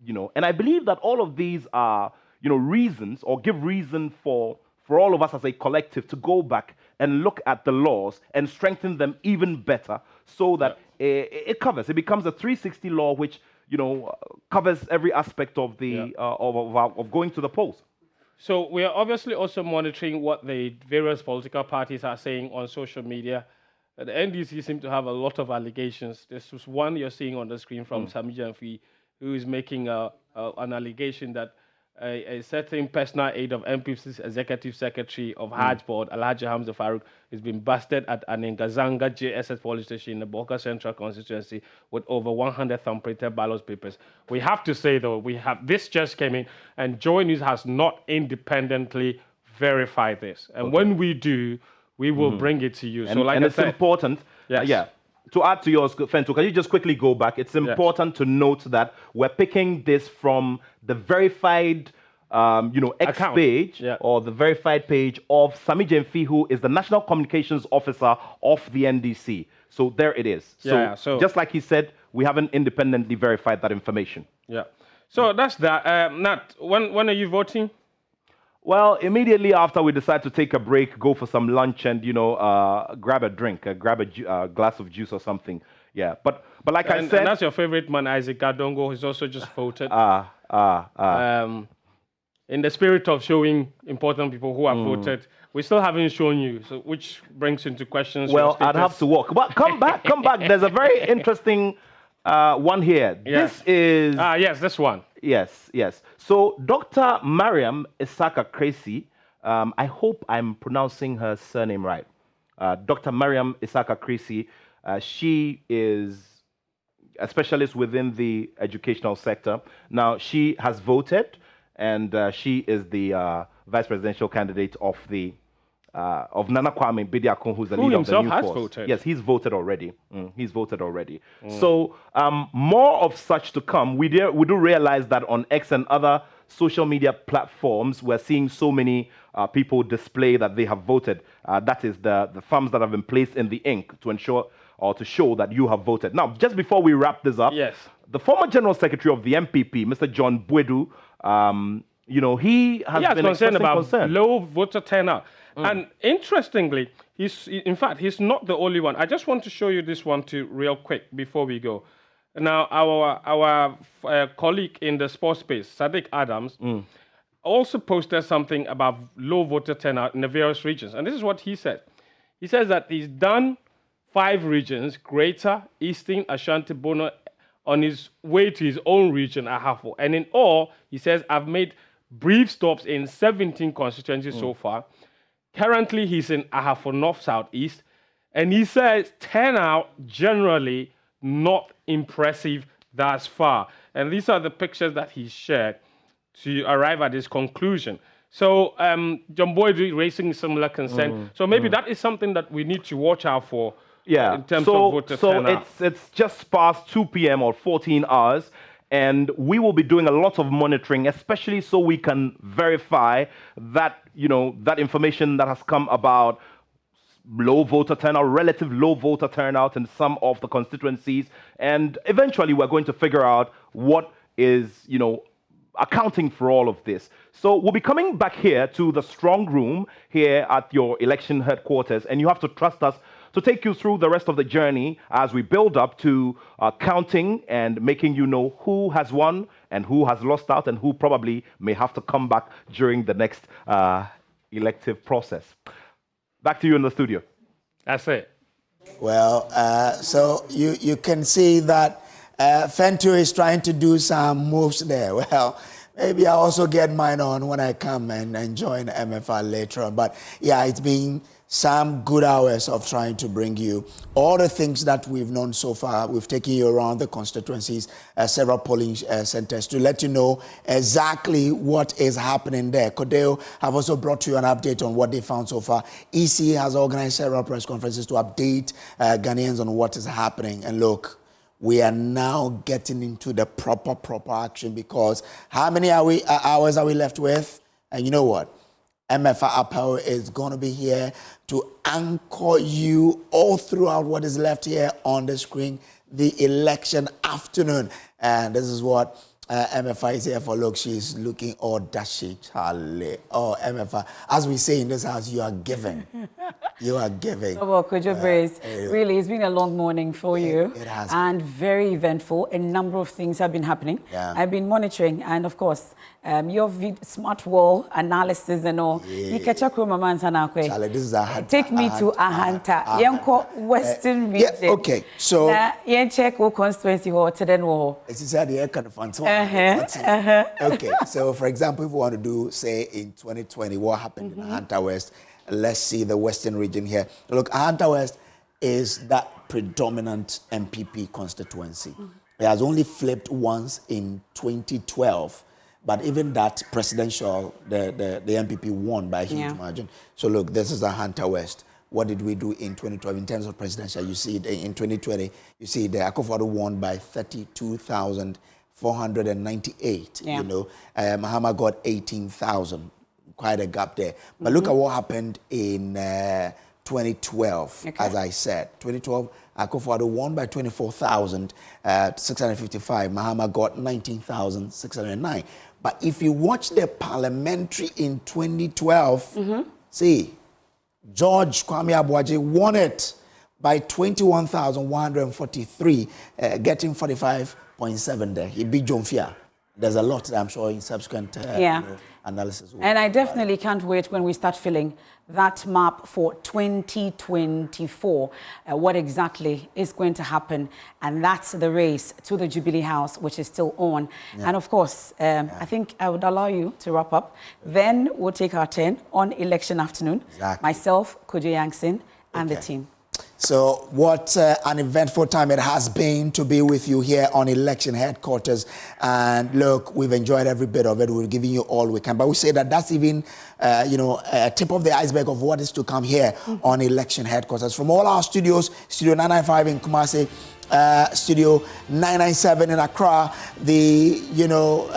you know. And I believe that all of these are, you know, reasons or give reason for all of us as a collective to go back and look at the laws and strengthen them even better so that it becomes a 360 law which, you know, covers every aspect of the of going to the polls. So we are obviously also monitoring what the various political parties are saying on social media. The NDC seem to have a lot of allegations. This was one you're seeing on the screen from Sami Jamfi, who is making an allegation that a certain personal aide of MP's executive secretary of Hajj Board, Alhaji Hamza Farouk, has been busted at an Ngazanga JSS police station in the Boka Central constituency with over 100 thumb-printed ballot papers. We have to say, though, this just came in, and Joy News has not independently verified this. And when we do, we will bring it to you. So, like it's important. Yes. To add to yours, Fento, can you just quickly go back? It's important to note that we're picking this from the verified, X page or the verified page of Sami Jamfi, who is the National Communications Officer of the NDC. So there it is. So just like he said, we haven't independently verified that information. Yeah. So that's that. Nat, when are you voting? Well, immediately after we decide to take a break, go for some lunch and, grab a drink, grab a glass of juice or something. Yeah, but like I said... And that's your favorite man, Isaac Gadongo, who's also just voted. In the spirit of showing important people who have voted, we still haven't shown you, so which brings into question... Well, I'd have to walk. But come back. There's a very interesting one here. Yeah. This is... yes, this one. Yes. So Dr. Mariam Isaka Kresi, I hope I'm pronouncing her surname right. Dr. Mariam Isaka Kresi, she is a specialist within the educational sector. Now, she has voted, and she is the vice presidential candidate of the of Nana Kwame Bediakon, who's the leader of the new force. Voted. Yes, he's voted already. He's voted already. So more of such to come. We do realize that on X and other social media platforms, we're seeing so many people display that they have voted. That is the thumbs that have been placed in the ink to ensure or to show that you have voted. Now, just before we wrap this up, the former General Secretary of the MPP, Mr. John Bwedu, he has been concerned about low voter turnout. And interestingly, he's not the only one. I just want to show you this one too real quick before we go. Now, our colleague in the sports space, Sadiq Adams, also posted something about low voter turnout in the various regions. And this is what he said. He says that he's done 5 regions, Greater, Eastern, Ashanti, Bono, on his way to his own region, Ahafo. And in all, he says, I've made brief stops in 17 constituencies so far. Currently, he's in Ahafo North, Southeast, and he says turnout generally not impressive thus far. And these are the pictures that he shared to arrive at his conclusion. So John Boyd raising similar concern. So maybe that is something that we need to watch out for in terms of voter turnout. So it's just past 2 p.m. or 14 hours. And we will be doing a lot of monitoring, especially so we can verify that, that information that has come about low voter turnout, relative low voter turnout in some of the constituencies. And eventually we're going to figure out what is, accounting for all of this. So we'll be coming back here to the strong room here at your election headquarters, and you have to trust us to take you through the rest of the journey as we build up to counting and making you know who has won and who has lost out and who probably may have to come back during the next elective process. Back to you in the studio. That's it. Well, so you can see that Fento is trying to do some moves there. Well, maybe I'll also get mine on when I come and join MFR later on. But yeah, it's been some good hours of trying to bring you all the things that we've known so far. We've taken you around the constituencies, several polling centers to let you know exactly what is happening there. CODEO have also brought you an update on what they found so far. EC has organized several press conferences to update Ghanaians on what is happening. And look, we are now getting into the proper action, because how many hours are we left with? And you know what? MFA Apparel is going to be here to anchor you all throughout what is left here on the screen, the election afternoon. And this is what MFA is here for. Look, she's looking all dashy, Charlie. Oh, MFA, as we say in this house, you are giving. You are giving. Oh, well, Kojo Brace, really, it's been a long morning for you. It has. And very eventful. A number of things have been happening. Yeah. I've been monitoring, and of course, your smart wall analysis and all. You catch up with my Charlie, this is take me to Ahanta. Yenko Western region. Yeah, okay, so yen check what constituency or then war. It's inside the air kind of fun. Okay, so for example, if we want to do, say, in 2020, what happened in Ahanta West? Let's see the Western region here. Look, Ahanta West is that predominant MPP constituency. It has only flipped once in 2012. But even that presidential, the MPP won by a huge margin. So look, this is Ahanta West. What did we do in 2012 in terms of presidential? You see it in 2020. You see the Akufo-Addo won by 32,498. You know, Mahama got 18,000. Quite a gap there. But look at what happened in 2012. As I said, 2012. Akufo-Addo won by 24,655. Mahama got 19,609. But if you watch the parliamentary in 2012, see, George Kwame Abuaji won it by 21,143, getting 45.7 there. He beat John Fia. There's a lot, I'm sure, in subsequent analysis. And I definitely can't wait when we start filling that map for 2024, what exactly is going to happen. And that's the race to the Jubilee House, which is still on. And of course, I think I would allow you to wrap up. Then we'll take our turn on election afternoon. Myself, Kojo Yankson, and the team. So what an eventful time it has been to be with you here on election headquarters. And look, we've enjoyed every bit of it. We're giving you all we can. But we say that that's even, you know, a tip of the iceberg of what is to come here on election headquarters. From all our studios, Studio 995 in Kumasi, Studio 997 in Accra, the, you know,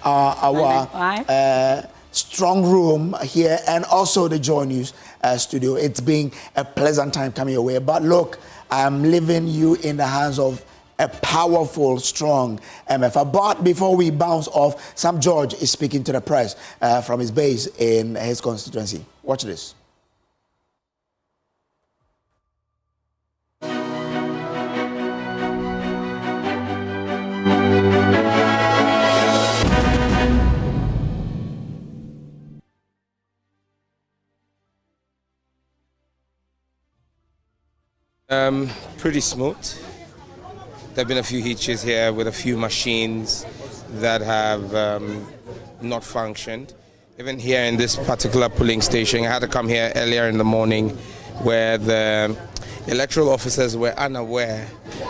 our strong room here, and also the Joy News studio. It's been a pleasant time coming your way. But look, I'm leaving you in the hands of a powerful, strong MFA. But before we bounce off, Sam George is speaking to the press from his base in his constituency. Watch this. Pretty smooth. There have been a few hitches here with a few machines that have not functioned. Even here in this particular polling station, I had to come here earlier in the morning where the electoral officers were unaware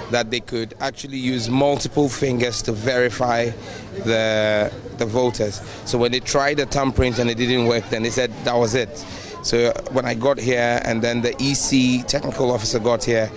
that they could actually use multiple fingers to verify the voters. So when they tried the thumbprint and it didn't work, then they said that was it. So when I got here and then the EC technical officer got here,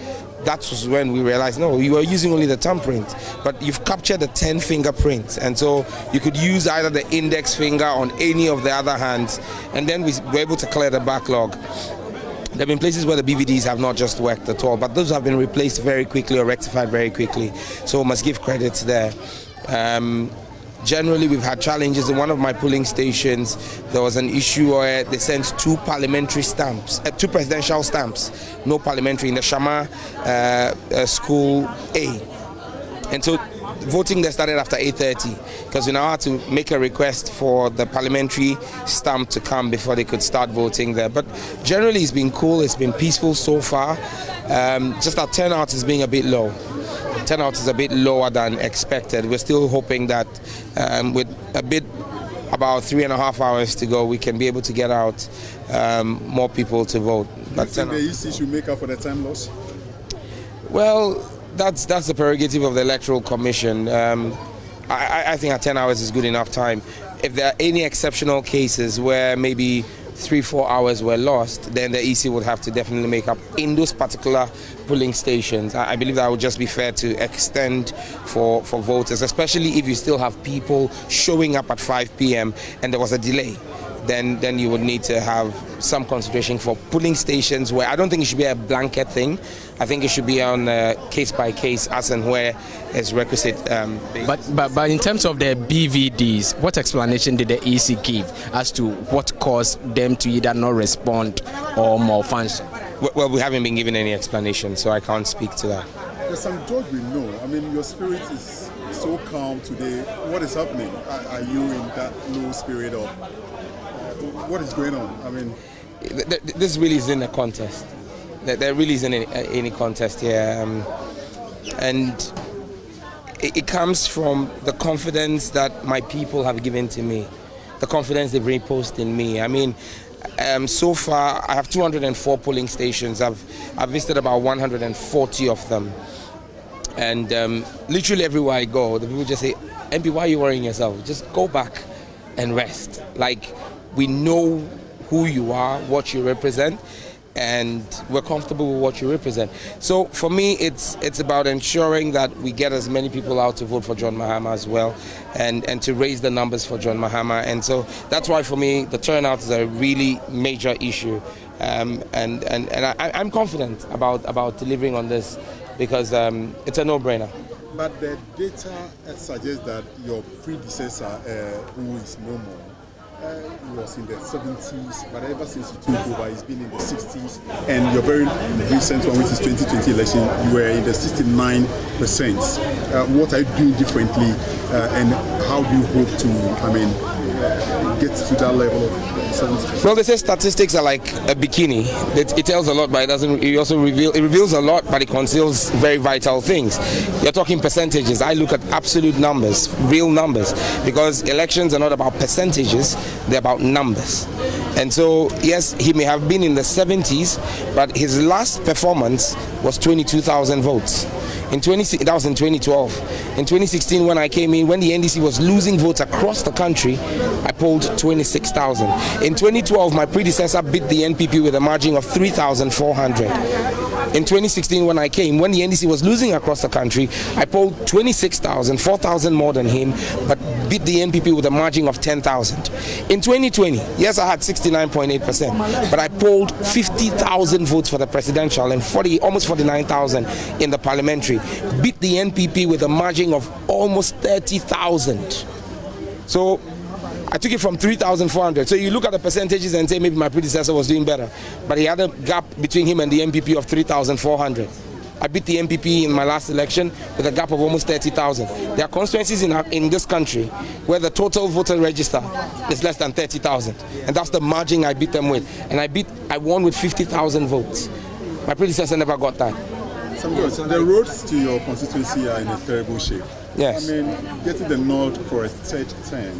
that was when we realized, no, you were using only the thumbprint, but you've captured the 10 fingerprints. And so you could use either the index finger on any of the other hands, and then we were able to clear the backlog. There have been places where the BVDs have not just worked at all, but those have been replaced very quickly or rectified very quickly. So we must give credits there. Generally, we've had challenges. In one of my polling stations, there was an issue where they sent two parliamentary stamps, two presidential stamps, no parliamentary, in the Shama School A. And so voting there started after 8:30 because we now had to make a request for the parliamentary stamp to come before they could start voting there. But generally, it's been cool. It's been peaceful so far. Just our turnout is being a bit low. Turnout is a bit lower than expected. We're still hoping that with a bit about 3.5 hours to go, we can be able to get out more people to vote. But the EC should make up for the time loss? Well, that's the prerogative of the Electoral Commission. I think 10 hours is good enough time. If there are any exceptional cases where maybe 3-4 hours were lost, then the EC would have to definitely make up in those particular polling stations. I believe that would just be fair to extend for voters, especially if you still have people showing up at 5 p.m. and there was a delay. Then you would need to have some consideration for polling stations where I don't think it should be a blanket thing. I think it should be on case by case as and where it's requisite. But in terms of the BVDs, what explanation did the EC give as to what caused them to either not respond or malfunction? Well, we haven't been given any explanation, so I can't speak to that. There's some George we know. I mean, your spirit is so calm today. What is happening? Are you in that low spirit of what is going on? I mean, this really isn't a contest. There really isn't any contest here, and it comes from the confidence that my people have given to me, the confidence they've reposed in me. I mean, so far I have 204 polling stations. I've visited about 140 of them, and literally everywhere I go, the people just say, "MP, why are you worrying yourself? Just go back and rest." Like, we know who you are, what you represent, and we're comfortable with what you represent. So for me, it's about ensuring that we get as many people out to vote for John Mahama as well, and to raise the numbers for John Mahama. And so that's why for me, the turnout is a really major issue. And I'm confident about delivering on this because it's a no-brainer. But the data suggests that your predecessor, who is no more, was in the 70s, but ever since you took over, he's been in the 60s. And your very recent one, which is 2020 election, you were in the 69%. What are you doing differently, and how do you hope to, get to that level of 70%? Well, they say statistics are like a bikini. It tells a lot, but it doesn't. It also reveals a lot, but it conceals very vital things. You're talking percentages. I look at absolute numbers, real numbers, because elections are not about percentages. They're about numbers. And so, yes, he may have been in the 70s, but his last performance was 22,000 votes. That was in 2012. In 2016, when I came in, when the NDC was losing votes across the country, I polled 26,000. In 2012, my predecessor beat the NPP with a margin of 3,400. In 2016, when I came, when the NDC was losing across the country, I polled 26,000, 4,000 more than him, but beat the NPP with a margin of 10,000. In 2020, yes, I had 69.8%, but I polled 50,000 votes for the presidential and almost 49,000 in the parliamentary, beat the NPP with a margin of almost 30,000. So I took it from 3,400. So you look at the percentages and say maybe my predecessor was doing better, but he had a gap between him and the MPP of 3,400. I beat the MPP in my last election with a gap of almost 30,000. There are constituencies in this country where the total voter register is less than 30,000, and that's the margin I beat them with. And I won with 50,000 votes. My predecessor never got that. The roads to your constituency are in a terrible shape. Yes. I mean, getting the nod for a third term,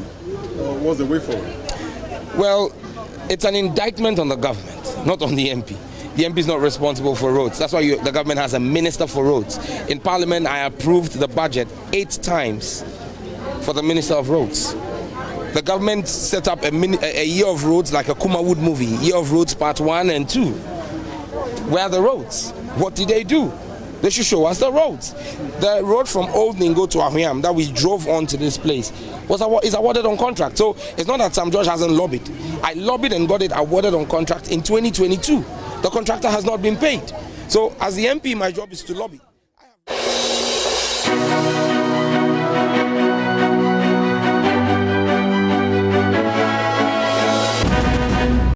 what's the way forward? Well, it's an indictment on the government, not on the MP. The MP is not responsible for roads. That's why the government has a minister for roads. In Parliament, I approved the budget 8 times for the Minister of Roads. The government set up a year of roads like a Kuma Wood movie, Year of Roads Part 1 and 2. Where are the roads? What did they do? They should show us the roads. The road from Old Ningo to Ahuyam that we drove on to this place is awarded on contract. So it's not that Sam George hasn't lobbied. I lobbied and got it awarded on contract in 2022. The contractor has not been paid. So as the MP, my job is to lobby.